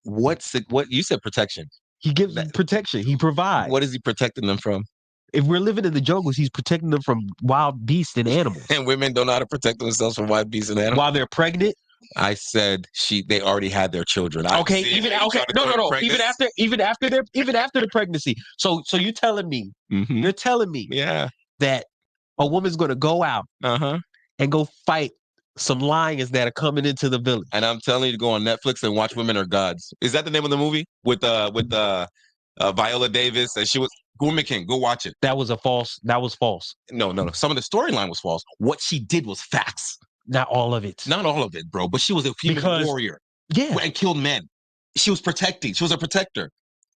What you said protection? He gives them protection. He provides. What is he protecting them from? If we're living in the jungles, he's protecting them from wild beasts and animals. And women don't know how to protect themselves from wild beasts and animals. While they're pregnant. I said they already had their children. No. Even after the pregnancy. So you're telling me, yeah, that a woman's going to go out and go fight some lions that are coming into the village. And I'm telling you to go on Netflix and watch Women Are Gods. Is that the name of the movie with Viola Davis? And she was Woman King. Go watch it. That was false. No. Some of the storyline was false. What she did was facts. Not all of it. Not all of it, bro. But she was a female warrior. Yeah. And killed men. She was protecting. She was a protector.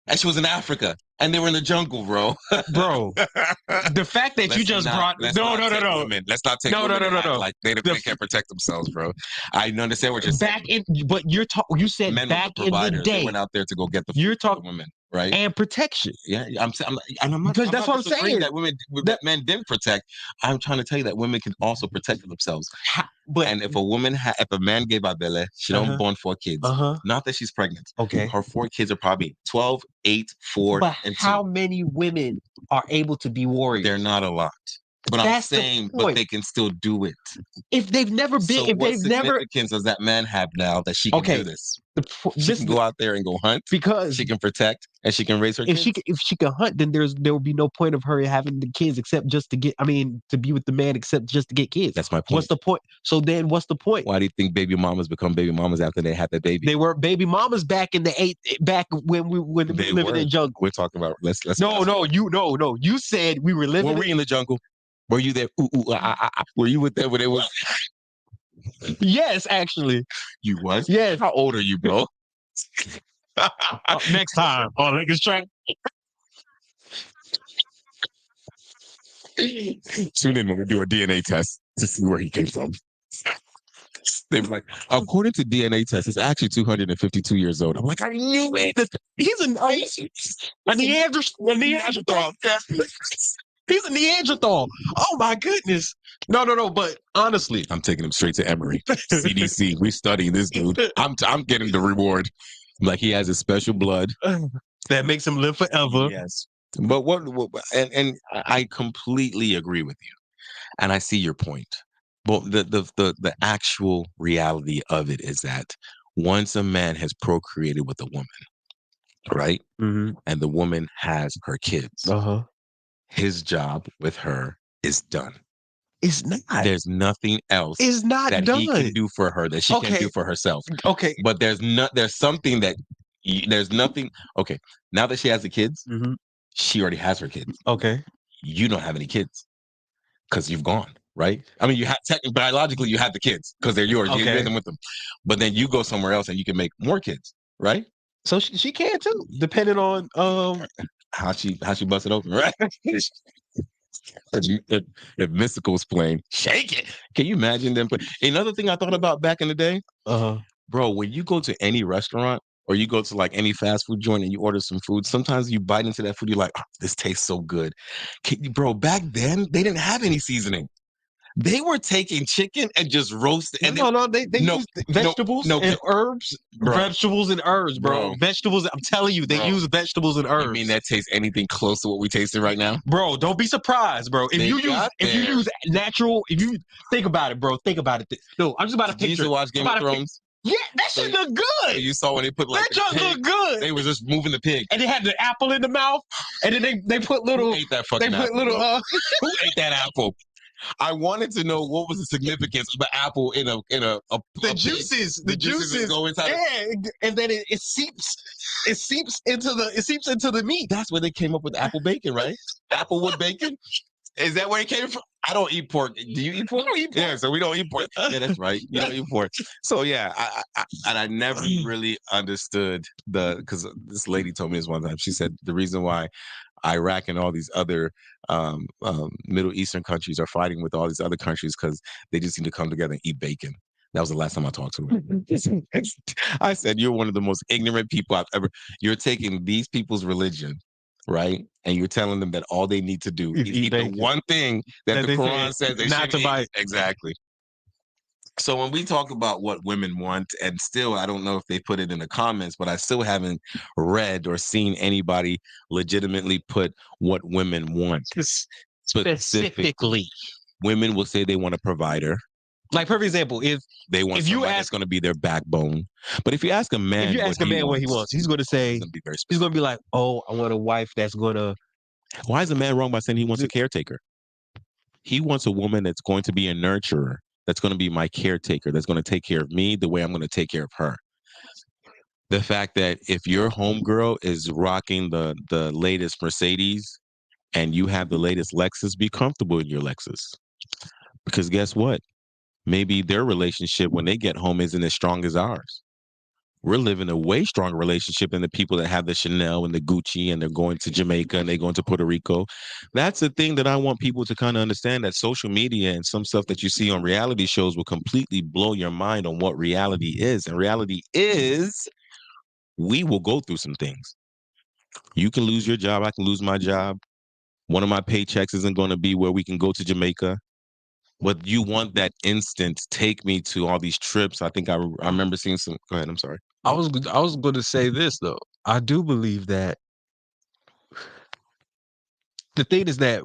And she was in Africa. And they were in the jungle, bro. Bro. The fact that you just brought... No. Let's not take No. like they can't protect themselves, bro. I understand what you're saying. But you said men back in the day. They went out there to go get the you're talking women, right? And protection. Yeah, I'm not, because that's what I'm saying. That men didn't protect. I'm trying to tell you that women can also protect themselves. And if a man gave out Bele, she don't born 4 kids. Not that she's pregnant. Okay. Her 4 kids are probably 12, 8, 4, and 2. How many women are able to be warriors? They're not a lot. But That's I'm saying, but they can still do it. If they've never been, what significance does that man have now that she can do this? She can go out there and go hunt because she can protect and she can raise her kids. If she can hunt, then there will be no point of her having the kids except just to get. I mean, to be with the man except just to get kids. That's my point. What's the point? So then, what's the point? Why do you think baby mamas become baby mamas after they had the baby? They were baby mamas back when we were living in the jungle. We're talking about let's. No. You said we were living. Were we in the jungle? Were you there? Were you with them when it was? Yes, actually. You was? Yes. How old are you, bro? Next time on Lincoln's Track. Tune in when we do a DNA test to see where he came from. They were like, according to DNA test, it's actually 252 years old. I'm like, I knew it. He's a Neanderthal. He's a Neanderthal. Oh my goodness. No. But honestly, I'm taking him straight to Emory, CDC. We studying this dude. I'm getting the reward. Like he has a special blood that makes him live forever. Yes. But and I completely agree with you, and I see your point. But the actual reality of it is that once a man has procreated with a woman, right, and the woman has her kids, his job with her is done. It's not. There's nothing else. It's not that done. he can do for her that she can do for herself. Okay. But there's something that there's nothing. Okay. Now that she has the kids, she already has her kids. Okay. You don't have any kids because you've gone, right? I mean, you have biologically you have the kids because they're yours. You live them with them. But then you go somewhere else and you can make more kids, right? So she can too, depending on how she busted open, right? If Mystical's playing, shake it. Can you imagine them? Another thing I thought about back in the day, bro, when you go to any restaurant or you go to like any fast food joint and you order some food, sometimes you bite into that food, you're like, oh, this tastes so good. Bro, back then they didn't have any seasoning. They were taking chicken and just roasting. And No, they use vegetables and herbs. Bro. Vegetables and herbs, bro. Vegetables. I'm telling you, they use vegetables and herbs. You mean that tastes anything close to what we tasting right now? Bro, don't be surprised, bro. If you use natural, if you think about it, bro, think about it. No, I'm just about to picture. You used to watch Game of Thrones? Yeah, that shit look good. You saw when they put like that just look good. They were just moving the pig, and they had the apple in the mouth, and then they put little. Who ate that fucking apple? Who ate that apple? I wanted to know what was the significance of the apple in a the juices go inside. Yeah, and then it seeps into the meat. That's where they came up with apple bacon, right? Applewood bacon. Is that where it came from? I don't eat pork. Do you eat pork? Yeah, so we don't eat pork. Yeah, that's right. You don't eat pork. So yeah, I never really understood because this lady told me this one time. She said the reason why Iraq and all these other Middle Eastern countries are fighting with all these other countries because they just need to come together and eat bacon. That was the last time I talked to her. I said, you're one of the most ignorant people I've ever. You're taking these people's religion, right? And you're telling them that all they need to do is eat the one thing that the Quran says they not to bite. Exactly. So when we talk about what women want, and still, I don't know if they put it in the comments, but I still haven't read or seen anybody legitimately put what women want. Specifically. Women will say they want a provider. Like, for example, if somebody that's going to be their backbone, but if you ask a man, what he wants, he's going to say, he's going to be like, "Oh, I want a wife that's going to." Why is a man wrong by saying he wants a caretaker? He wants a woman that's going to be a nurturer, that's going to be my caretaker, that's going to take care of me the way I'm going to take care of her. The fact that if your homegirl is rocking the latest Mercedes and you have the latest Lexus, be comfortable in your Lexus, because guess what? Maybe their relationship when they get home isn't as strong as ours. We're living a way stronger relationship than the people that have the Chanel and the Gucci and they're going to Jamaica and they're going to Puerto Rico. That's the thing that I want people to kind of understand, that social media and some stuff that you see on reality shows will completely blow your mind on what reality is. And reality is we will go through some things. You can lose your job. I can lose my job. One of my paychecks isn't going to be where we can go to Jamaica. But you want that instant, take me to all these trips. I think I remember seeing some. Go ahead. I'm sorry. I was going to say this, though. I do believe that the thing is that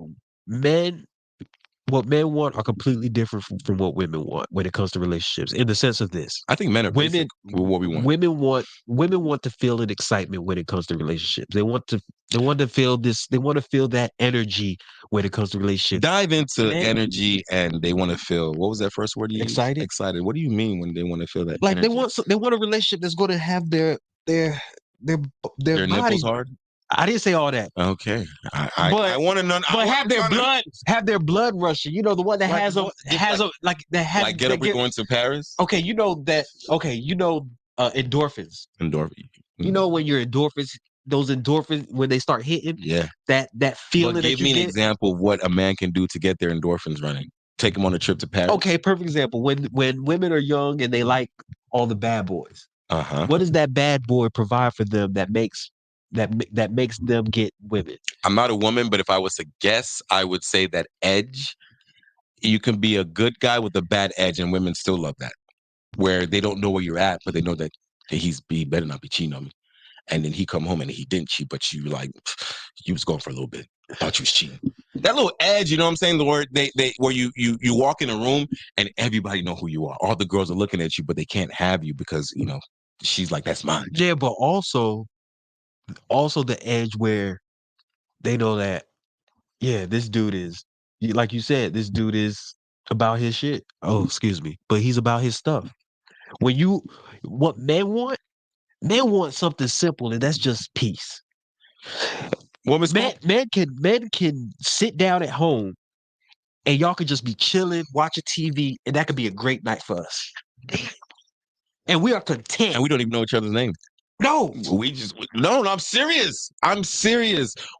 what men want are completely different from what women want when it comes to relationships. In the sense of this, I think men are women what we want. Women want to feel an excitement when it comes to relationships. They want to feel this. They want to feel that energy when it comes to relationships. Dive into energy, and they want to feel. What was that first word you used? Excited. Excited. What do you mean when they want to feel that? Like energy? they want a relationship that's going to have their nipples hard. I didn't say all that. Okay, I want to know. But have their blood rushing. You know, the one that like get up. We're going to Paris. Okay, you know that. Okay, you know endorphins. You know when your endorphins, those endorphins, when they start hitting. Yeah. That feeling. Well, give me an example of what a man can do to get their endorphins running. Take them on a trip to Paris. Okay, perfect example. When women are young and they like all the bad boys. What does that bad boy provide for them that makes them get women? I'm not a woman, but if I was to guess, I would say that edge. You can be a good guy with a bad edge, and women still love that. Where they don't know where you're at, but they know that he better not be cheating on me. And then he come home and he didn't cheat, but you was going for a little bit. I thought you was cheating. That little edge, you know what I'm saying? The word where you walk in a room and everybody know who you are. All the girls are looking at you, but they can't have you because she's like, that's mine. Yeah, but also the edge where they know that, yeah, this dude is, like you said, this dude is about his shit. Oh, excuse me. But he's about his stuff. What men want something simple, and that's just peace. Men can sit down at home and y'all could just be chilling, watching TV, and that could be a great night for us. And we are content. And we don't even know each other's name. No, I'm serious.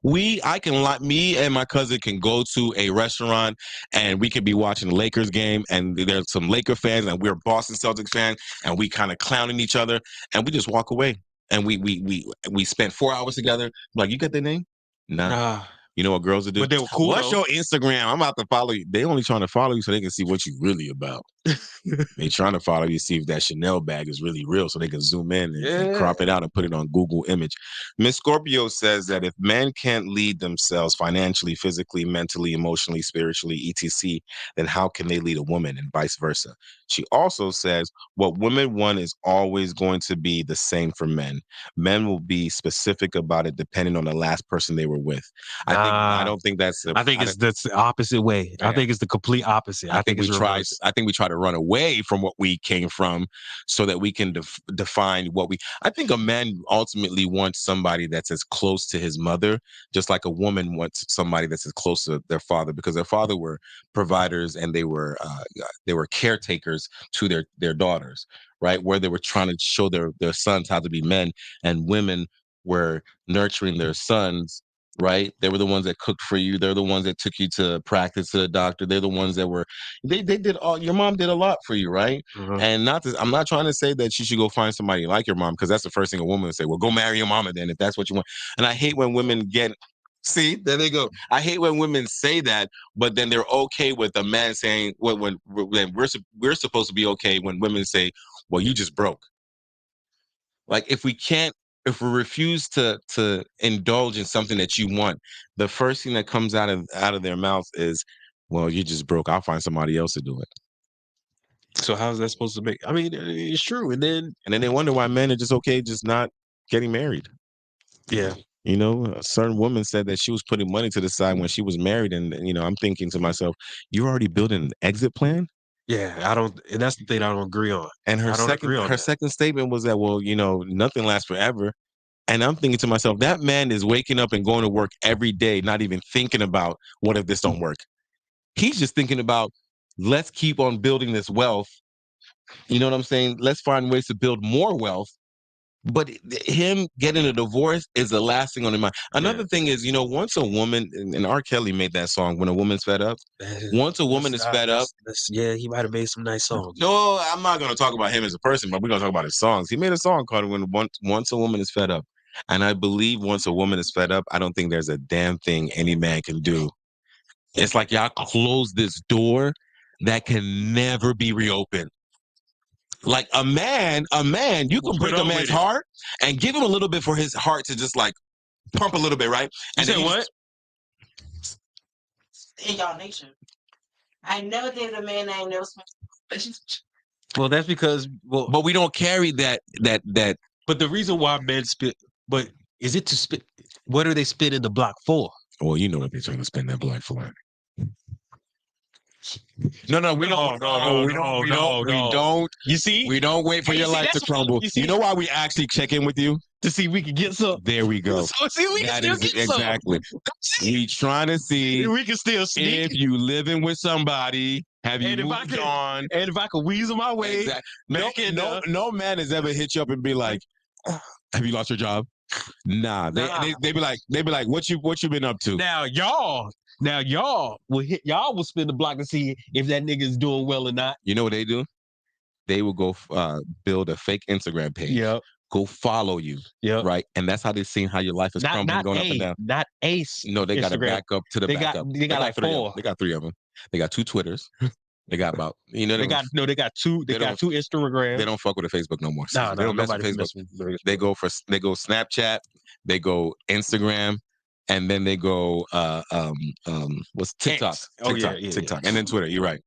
Me and my cousin can go to a restaurant and we could be watching the Lakers game and there's some Laker fans and we're Boston Celtics fans and we kind of clowning each other and we just walk away and we spent 4 hours together. Like, you got their name? Nah. You know what girls would do? But they were cool, What's though. your Instagram? I'm about to follow you. They only trying to follow you so they can see what you really about. They trying to follow you, see if that Chanel bag is really real, so they can zoom in and crop it out and put it on Google Image. Miss Scorpio says that if men can't lead themselves financially, physically, mentally, emotionally, spiritually, etc., then how can they lead a woman, and vice versa? She also says what women want is always going to be the same for men. Men will be specific about it depending on the last person they were with. I don't think that's. I think it's the opposite way. I think it's the complete opposite. I think it's reversed. I think we try to run away from what we came from, so that we can define what we. I think a man ultimately wants somebody that's as close to his mother, just like a woman wants somebody that's as close to their father, because their father were providers and they were caretakers to their daughters, right? Where they were trying to show their sons how to be men, and women were nurturing their sons. Right, they were the ones that cooked for you. They're the ones that took you to practice to the doctor. They're the ones that were they did all. Your mom did a lot for you, right? And I'm not trying to say that you should go find somebody like your mom, because that's the first thing a woman would say. Well, go marry your mama then if that's what you want. And I hate when women get. See, there they go. I hate when women say that, but then they're okay with a man saying when we're supposed to be okay when women say, "Well, you just broke." Like if we refuse to indulge in something that you want, the first thing that comes out of their mouth is, well, you just broke. I'll find somebody else to do it. So how's that supposed to make? I mean, it's true. And then they wonder why men are just okay, just not getting married. Yeah. You know, a certain woman said that she was putting money to the side when she was married. And, I'm thinking to myself, you're already building an exit plan? Yeah, and that's the thing I don't agree on. And her second statement was that, well, nothing lasts forever. And I'm thinking to myself, that man is waking up and going to work every day, not even thinking about what if this don't work. He's just thinking about, let's keep on building this wealth. You know what I'm saying? Let's find ways to build more wealth. But him getting a divorce is the last thing on his mind. Another thing is, once a woman, and R. Kelly made that song, When a Woman's Fed Up. Once a woman is fed up. Yeah, he might have made some nice songs. No, I'm not going to talk about him as a person, but we're going to talk about his songs. He made a song called Once a Woman is Fed Up. And I believe once a woman is fed up, I don't think there's a damn thing any man can do. It's like y'all close this door that can never be reopened. Like a man, you can break a man's heart and give him a little bit for his heart to just like pump a little bit, right? And you say what? In y'all nature. I never dated a man I ain't never spent. Well, that's because but we don't carry that. But the reason why men spit, but is it to spit? What are they spitting the block for? Well, you know what they're trying to spend that block for. No, we don't. You see, we don't wait for your life to crumble. You know why we actually check in with you? To see if we can get some. There we go. So see, we can still get exactly. We trying to see we can still sneak. If you living with somebody, have you moved on? And if I could weasel my way, no man has ever hit you up and be like, "Have you lost your job?" Nah, they be like, what you been up to? Now y'all will spin the block to see if that nigga is doing well or not. You know what they do? They will go build a fake Instagram page. Yep. Go follow you. Yep. Right. And that's how they're seeing how your life is crumbling, going up and down. Not Ace. No, they got to back up to the backup. They got like 4. They got 3 of them. They got 2 Twitters. They got about, they got 2 Instagrams. They don't fuck with the Facebook no more. No, they don't mess with Facebook. They go Snapchat, they go Instagram, and then they go what's TikTok? TikTok, and then Twitter. You're right.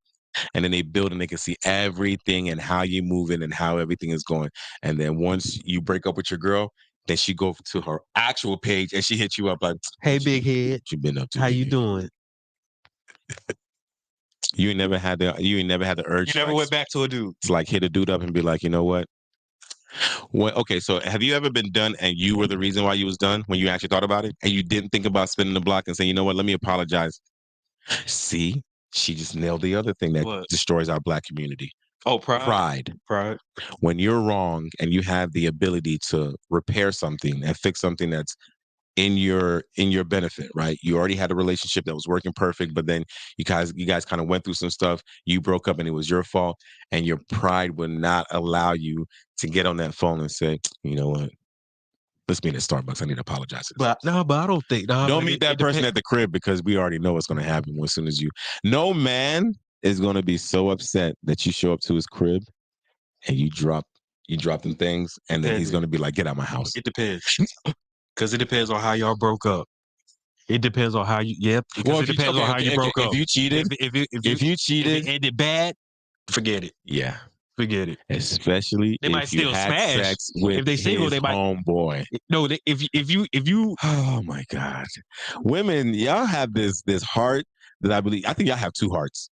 And then they build and they can see everything and how you're moving and how everything is going. And then once you break up with your girl, then she go to her actual page and she hits you up like, "Hey, big head, what you been up to? How you doing?" You ain't never had the urge. You never went back to a dude. It's like hit a dude up and be like, you know what? Well, okay, so have you ever been done and you were the reason why you was done when you actually thought about it and you didn't think about spinning the block and saying, you know what, let me apologize. See, she just nailed the other thing that destroys our Black community. Oh, pride. When you're wrong and you have the ability to repair something and fix something that's in your benefit, right? You already had a relationship that was working perfect, but then you guys kind of went through some stuff. You broke up and it was your fault, and your pride would not allow you to get on that phone and say, you know what? let's meet at Starbucks. I need to apologize. But I don't think. Don't meet that person at the crib because we already know what's going to happen as soon as you. No man is going to be so upset that you show up to his crib and you drop them things, and then he's going to be like, "Get out of my house." It depends, because it depends on how y'all broke up. It depends on how you. Yep. Well, It depends on how you broke up. If you cheated, if you cheated, if it ended bad, forget it. Yeah, forget it. Especially they might if you still had smash. sex with if they single, his they might. homeboy. No, if you. Oh my God, women, y'all have this heart that I think y'all have two hearts.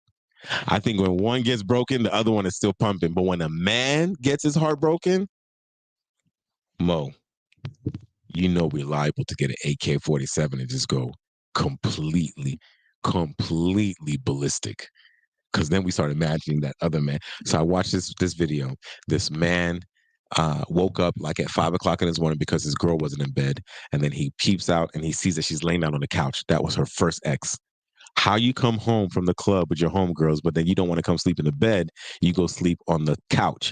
I think when one gets broken, the other one is still pumping. But when a man gets his heart broken, Mo, you know we're liable to get an AK-47 and just go completely ballistic. Because then we start imagining that other man. So I watched this video. This man woke up like at 5 o'clock in the morning because his girl wasn't in bed. And then he peeps out and he sees that she's laying down on the couch. That was her first ex. How you come home from the club with your homegirls, but then you don't want to come sleep in the bed, you go sleep on the couch.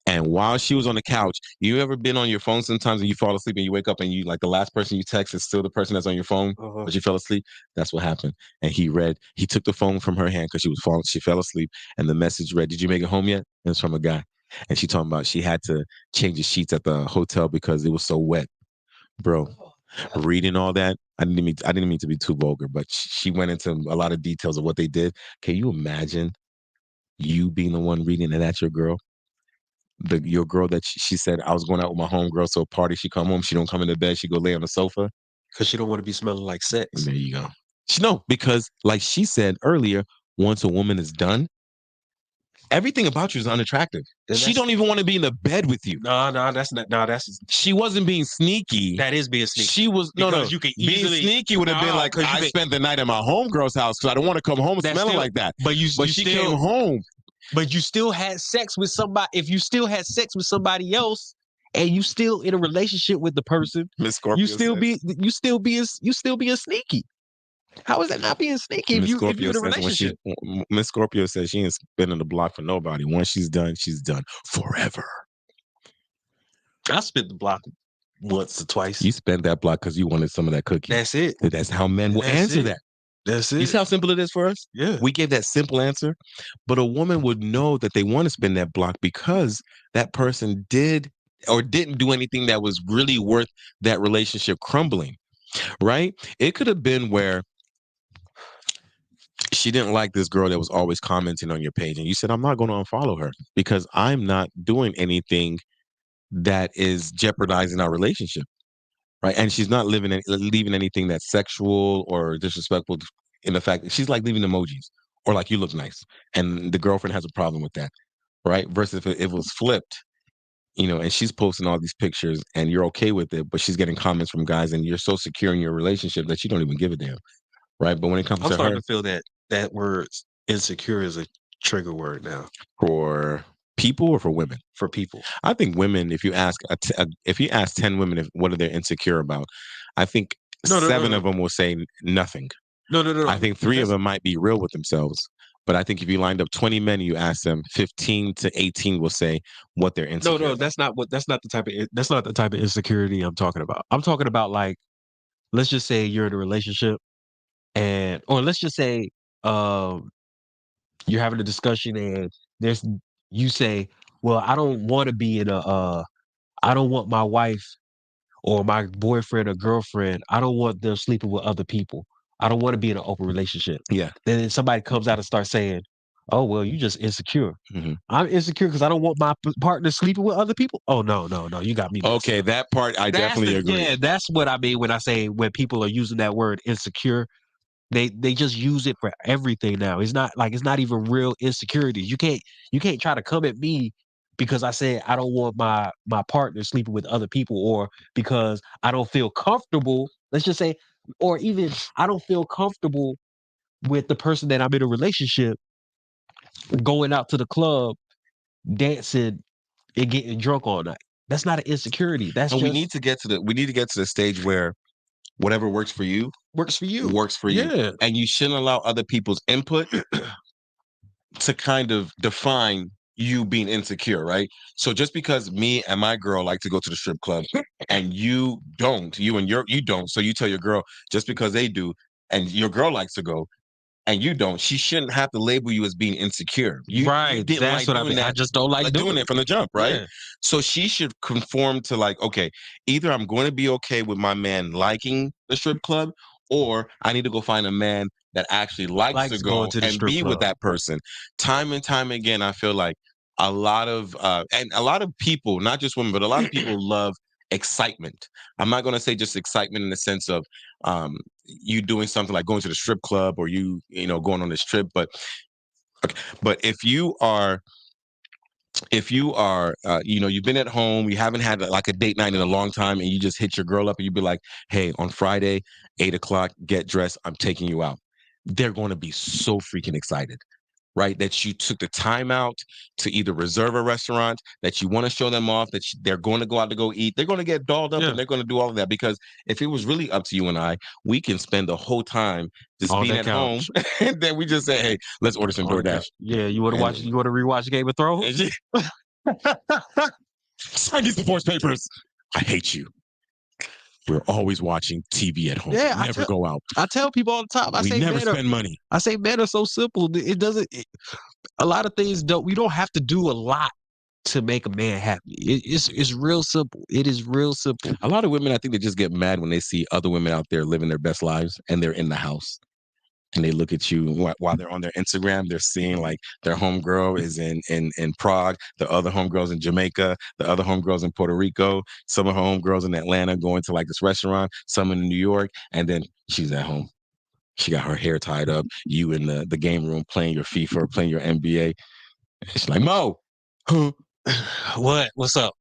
And while she was on the couch, you ever been on your phone sometimes and you fall asleep and you wake up and you like the last person you text is still the person that's on your phone, but you fell asleep? That's what happened. And he took the phone from her hand because she fell asleep, and the message read, "Did you make it home yet?" And it's from a guy. And she talking about she had to change the sheets at the hotel because it was so wet. Bro, reading all that, I didn't mean to be too vulgar, but she went into a lot of details of what they did. Can you imagine you being the one reading and that's your girl? Your girl that she said, I was going out with my homegirl, so party, she come home, she don't come into bed, she go lay on the sofa. Because she don't want to be smelling like sex. And there you go. No, because like she said earlier, once a woman is done, everything about you is unattractive. She don't even want to be in the bed with you. No, that's not. No, that's. She wasn't being sneaky. That is being sneaky. She was because you can easily being sneaky would have been like I spent the night at my homegirl's house because I don't want to come home smelling like that. But she came home. But you still had sex with somebody. If you still had sex with somebody else, and you still in a relationship with the person, Miss Scorpio you still being sneaky. How is that not being sneaky if you're in a relationship? Miss Scorpio says she ain't spinning the block for nobody. Once she's done forever. I spent the block once or twice. You spent that block because you wanted some of that cookie. That's it. That's how men will answer that. That's it. You see how simple it is for us? Yeah. We gave that simple answer, but a woman would know that they want to spin that block because that person did or didn't do anything that was really worth that relationship crumbling, right? It could have been where she didn't like this girl that was always commenting on your page, and you said, I'm not going to unfollow her because I'm not doing anything that is jeopardizing our relationship. Right. And she's not leaving anything that's sexual or disrespectful in the fact that she's like leaving emojis or like you look nice. And the girlfriend has a problem with that. Right. Versus if it was flipped, and she's posting all these pictures and you're okay with it, but she's getting comments from guys and you're so secure in your relationship that you don't even give a damn. Right. But when it comes to her. I'm starting to feel that word insecure is a trigger word now. For people or for women? For people. I think women, if you ask 10 women what are they insecure about, I think 7 of them will say nothing. No. I think 3 of them might be real with themselves. But I think if you lined up 20 men and you ask them, 15 to 18 will say what they're insecure. No, that's not the type of insecurity I'm talking about. I'm talking about like, let's just say you're in a relationship or let's just say you're having a discussion and you say, well, I don't want to be in I don't want my wife or my boyfriend or girlfriend, I don't want them sleeping with other people. I don't want to be in an open relationship. Yeah. Then somebody comes out and starts saying, oh, well, you just insecure. Mm-hmm. I'm insecure because I don't want my partner sleeping with other people. Oh, no. You got me. Okay, that part I definitely agree. Yeah, that's what I mean when I say when people are using that word insecure. They just use it for everything now. It's not even real insecurities. You can't try to come at me because I said I don't want my partner sleeping with other people, or because I don't feel comfortable. Let's just say, or even I don't feel comfortable with the person that I'm in a relationship going out to the club, dancing, and getting drunk all night. That's not an insecurity. We need to get to the stage where whatever works for you. Works for you. Yeah. And you shouldn't allow other people's input to kind of define you being insecure, right? So just because me and my girl like to go to the strip club and you don't, you don't, so you tell your girl just because they do and your girl likes to go and you don't, she shouldn't have to label you as being insecure. You didn't That's like what I doing mean. I that, just don't like doing it from the jump, right? Yeah. So she should conform to like, okay, either I'm going to be okay with my man liking the strip club, or I need to go find a man that actually likes to going go to the and strip be with club. that person. Time and time again, I feel like a lot of people, not just women, but a lot of people love excitement. I'm not going to say just excitement in the sense of you doing something like going to the strip club or you know going on this trip, but if you are you know, you've been at home, you haven't had like a date night in a long time, and you just hit your girl up and you be like, hey, on Friday 8 o'clock, get dressed, I'm taking you out. They're going to be so freaking excited, right? That you took the time out to either reserve a restaurant, that you want to show them off, that they're going to go out to go eat. They're going to get dolled up and they're going to do all of that, because if it was really up to you and I, we can spend the whole time just On being that at couch. home. And then we just say, hey, let's order some DoorDash. Yeah, you want to watch? You want to rewatch Game of Thrones? Sign these divorce papers. I hate you. We're always watching TV at home. Yeah, Never go out. I tell people all the time. I We say never men spend money. I say men are so simple. It doesn't. A lot of things don't. We don't have to do a lot to make a man happy. It's real simple. It is real simple. A lot of women, I think, they just get mad when they see other women out there living their best lives and they're in the house. And they look at you while they're on their Instagram. They're seeing like their homegirl is in Prague, the other homegirls in Jamaica, the other homegirls in Puerto Rico, some of her homegirls in Atlanta going to like this restaurant, some in New York, and then she's at home. She got her hair tied up. You in the game room playing your FIFA or playing your NBA. She's like, Mo, huh? What? What's up?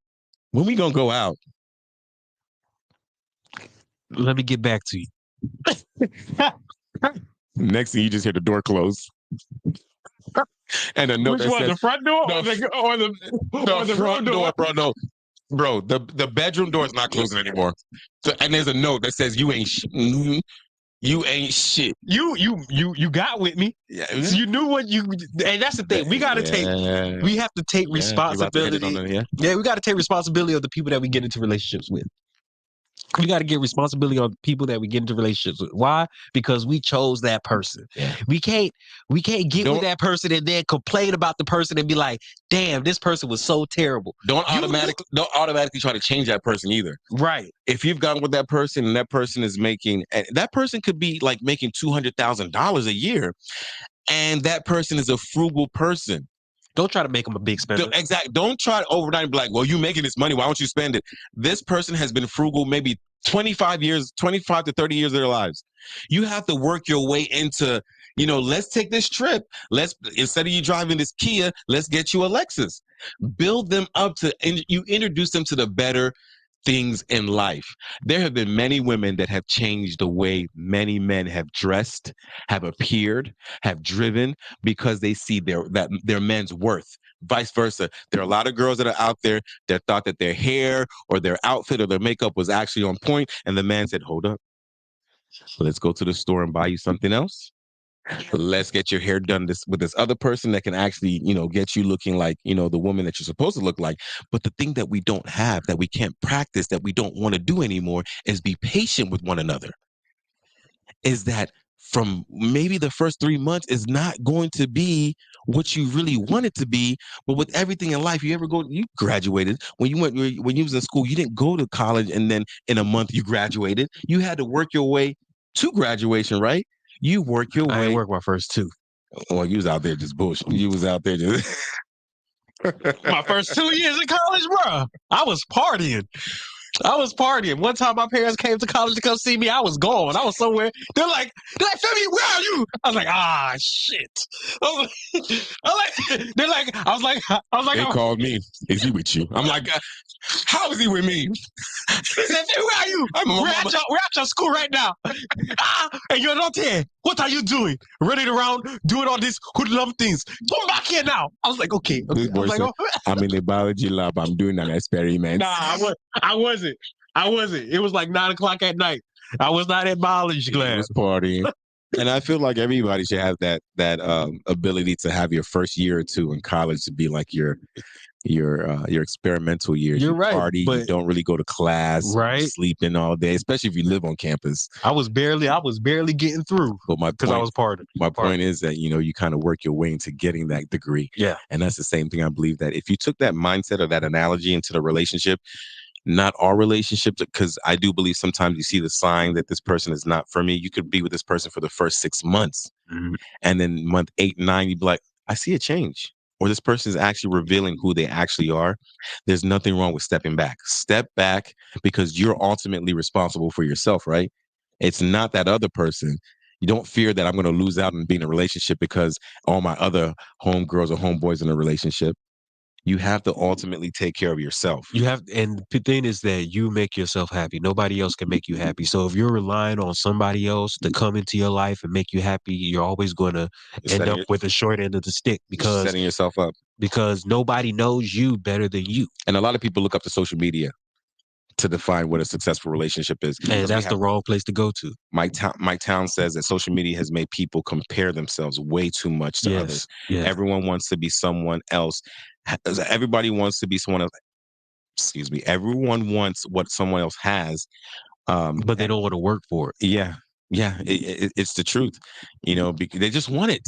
When we gonna go out? Let me get back to you. Next thing you just hear the door close. And a note Which that one? says, The front door or the front door, bro. No, bro. The bedroom door is not closing anymore. So, and there's a note that says, "You ain't you ain't shit." You got with me. Yeah, So you knew what you. And that's the thing. We gotta take. We have to take responsibility. Yeah, we got to take responsibility of the people that we get into relationships with. We got to get responsibility on the people that we get into relationships with. Why? Because we chose that person. Yeah. We can't get with that person and then complain about the person and be like, damn, this person was so terrible. Don't automatically try to change that person either. Right. If you've gone with that person and that person is making, and that person could be like making $200,000 a year, and that person is a frugal person. Don't try to make them a big spender. Exactly. Don't try to overnight and be like, well, you making this money, why don't you spend it? This person has been frugal maybe 25 to 30 years of their lives. You have to work your way into, you know, let's take this trip. Instead of you driving this Kia, let's get you a Lexus. Build them up you introduce them to the better things in life. There have been many women that have changed the way many men have dressed, have appeared, have driven, because they see their men's worth. Vice versa. There are a lot of girls that are out there that thought that their hair or their outfit or their makeup was actually on point, and the man said, hold up, let's go to the store and buy you something else. Let's get your hair done with this other person that can actually, you know, get you looking like, you know, the woman that you're supposed to look like. But the thing that we don't have, that we can't practice, that we don't want to do anymore, is be patient with one another. Is that from maybe the first 3 months is not going to be what you really want it to be. But with everything in life, you graduated. When you was in school, you didn't go to college and then in a month you graduated. You had to work your way to graduation, right? You work your way. I didn't work my first two. Well, you was out there just bullshit. You was out there just. My first 2 years in college, bro. I was partying. One time my parents came to college to come see me. I was gone. I was somewhere. They're like, Femi, where are you? I was like, shit. They called me. Is he with you? I'm like, how is he with me? They said, where are you? We're at your school right now. And you're not here. What are you doing? Running around doing all these hoodlum things. Come back here now. I was like, okay. I was like, I'm in the biology lab. I'm doing an experiment. Nah, I wasn't. It was like 9 o'clock at night. I was not at biology class. He was partying. And I feel like everybody should have that ability to have your first year or two in college to be like your experimental years. You're You right, party, you but- don't really go to class, Right. you're sleeping all day, especially if you live on campus. I was barely getting through But my because I point, was part of my point is that you kind of work your way into getting that degree. Yeah. And that's the same thing. I believe that if you took that mindset or that analogy into the relationship, not all relationships, because I do believe sometimes you see the sign that this person is not for me. You could be with this person for the first 6 months. And then month 8, 9, you'd be like, I see a change. Or this person is actually revealing who they actually are. There's nothing wrong with stepping back. Step back because you're ultimately responsible for yourself, right? It's not that other person. You don't fear that I'm going to lose out and be in a relationship because all my other homegirls or homeboys in a relationship. You have to ultimately take care of yourself. You have, and the thing is that you make yourself happy. Nobody else can make you happy. So if you're relying on somebody else to come into your life and make you happy, you're always going to end up with a short end of the stick because setting yourself up. Because nobody knows you better than you. And a lot of people look up to social media to define what a successful relationship is. And that's the wrong place to go to. Mike Town says that social media has made people compare themselves way too much to others. Yes. Everyone wants to be someone else. Everybody wants to be someone else. Excuse me. Everyone wants what someone else has. But they don't want to work for it. Yeah. Yeah. It's the truth. Because they just want it.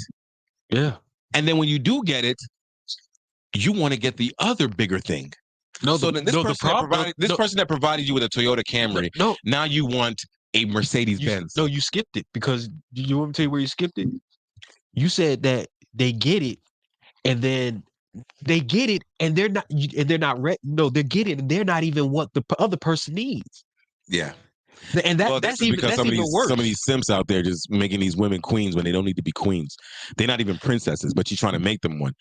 Yeah. And then when you do get it, you want to get the other bigger thing. No, so then this person that provided you with a Toyota Camry, now you want a Mercedes Benz. No, you skipped it because you want me to tell you where you skipped it? You said that they get it and then they get it and they're not no, they get it and they're not even what the other person needs. Yeah. And that's even worse. Some of these simps out there just making these women queens when they don't need to be queens. They're not even princesses, but you're trying to make them one.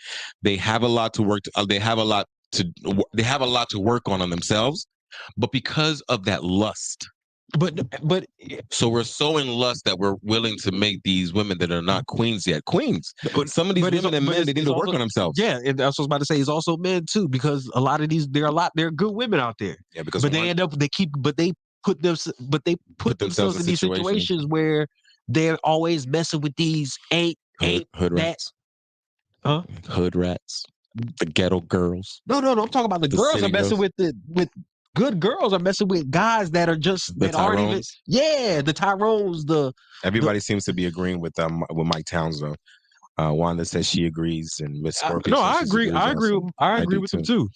They have a lot to work. They have a lot to work on themselves, but because of that lust. But so we're so in lust that we're willing to make these women that are not queens yet queens. But some of these women and men, they need to work on themselves. Yeah, and that's what I was about to say. It's also men too, because a lot of these, there are good women out there. Yeah, because they put themselves in these situations where they're always messing with these hood rats. Hood rats. The ghetto girls. No. I'm talking about the girls are messing with good girls are messing with guys that are just the Tyrones. The Tyrones. Everybody seems to be agreeing with Mike Towns though. Wanda says she agrees, and Miss Scorpio. No, I agree. I agree with them too.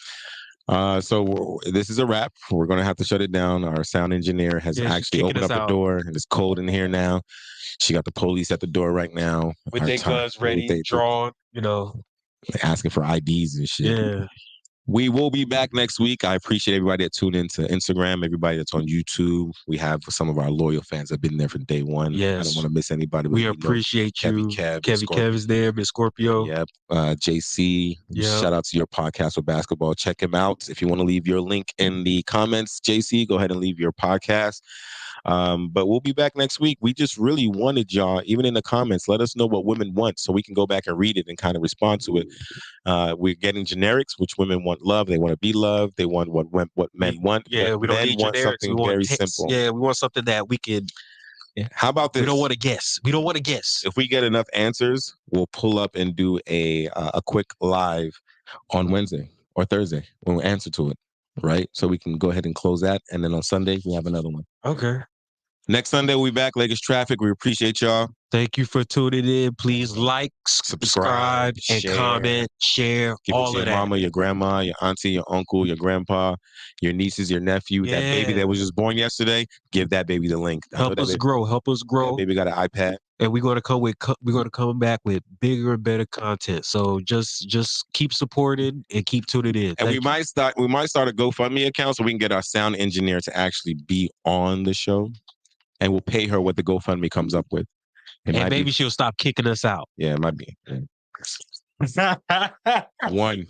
So this is a wrap. We're gonna have to shut it down. Our sound engineer has actually opened up the door, and it's cold in here now. She got the police at the door right now with their guns ready, drawn. Asking for IDs and shit. Yeah. We will be back next week. I appreciate everybody that tuned into Instagram, everybody that's on YouTube. We have some of our loyal fans that have been there from day one. Yes. I don't want to miss anybody. We appreciate you. Kevy Kev is there, Miss Scorpio. Yep. JC. Yep. Shout out to your podcast with basketball. Check him out. If you want to leave your link in the comments, JC, go ahead and leave your podcast. But we'll be back next week. We just really wanted y'all, even in the comments, let us know what women want so we can go back and read it and kind of respond to it. We're getting generics, which women want love. They want to be loved. They want what men want. Yeah, we don't need generics. Something very simple. Yeah, we want something that we can. Yeah. How about this? We don't want to guess. If we get enough answers, we'll pull up and do a quick live on Wednesday or Thursday when we answer to it. Right? So we can go ahead and close that. And then on Sunday, we have another one. Okay. Next Sunday, we'll be back. Lakers Traffic. We appreciate y'all. Thank you for tuning in. Please like, subscribe, and comment, share, give all it to of your that. Mama, your grandma, your auntie, your uncle, your grandpa, your nieces, your nephew, that baby that was just born yesterday. Give that baby the link. Help us grow. That baby got an iPad. And we're gonna come back with bigger and better content. So just keep supporting and keep tuning in. And we might start a GoFundMe account so we can get our sound engineer to actually be on the show, and we'll pay her what the GoFundMe comes up with. And maybe she'll stop kicking us out. Yeah, it might be. One.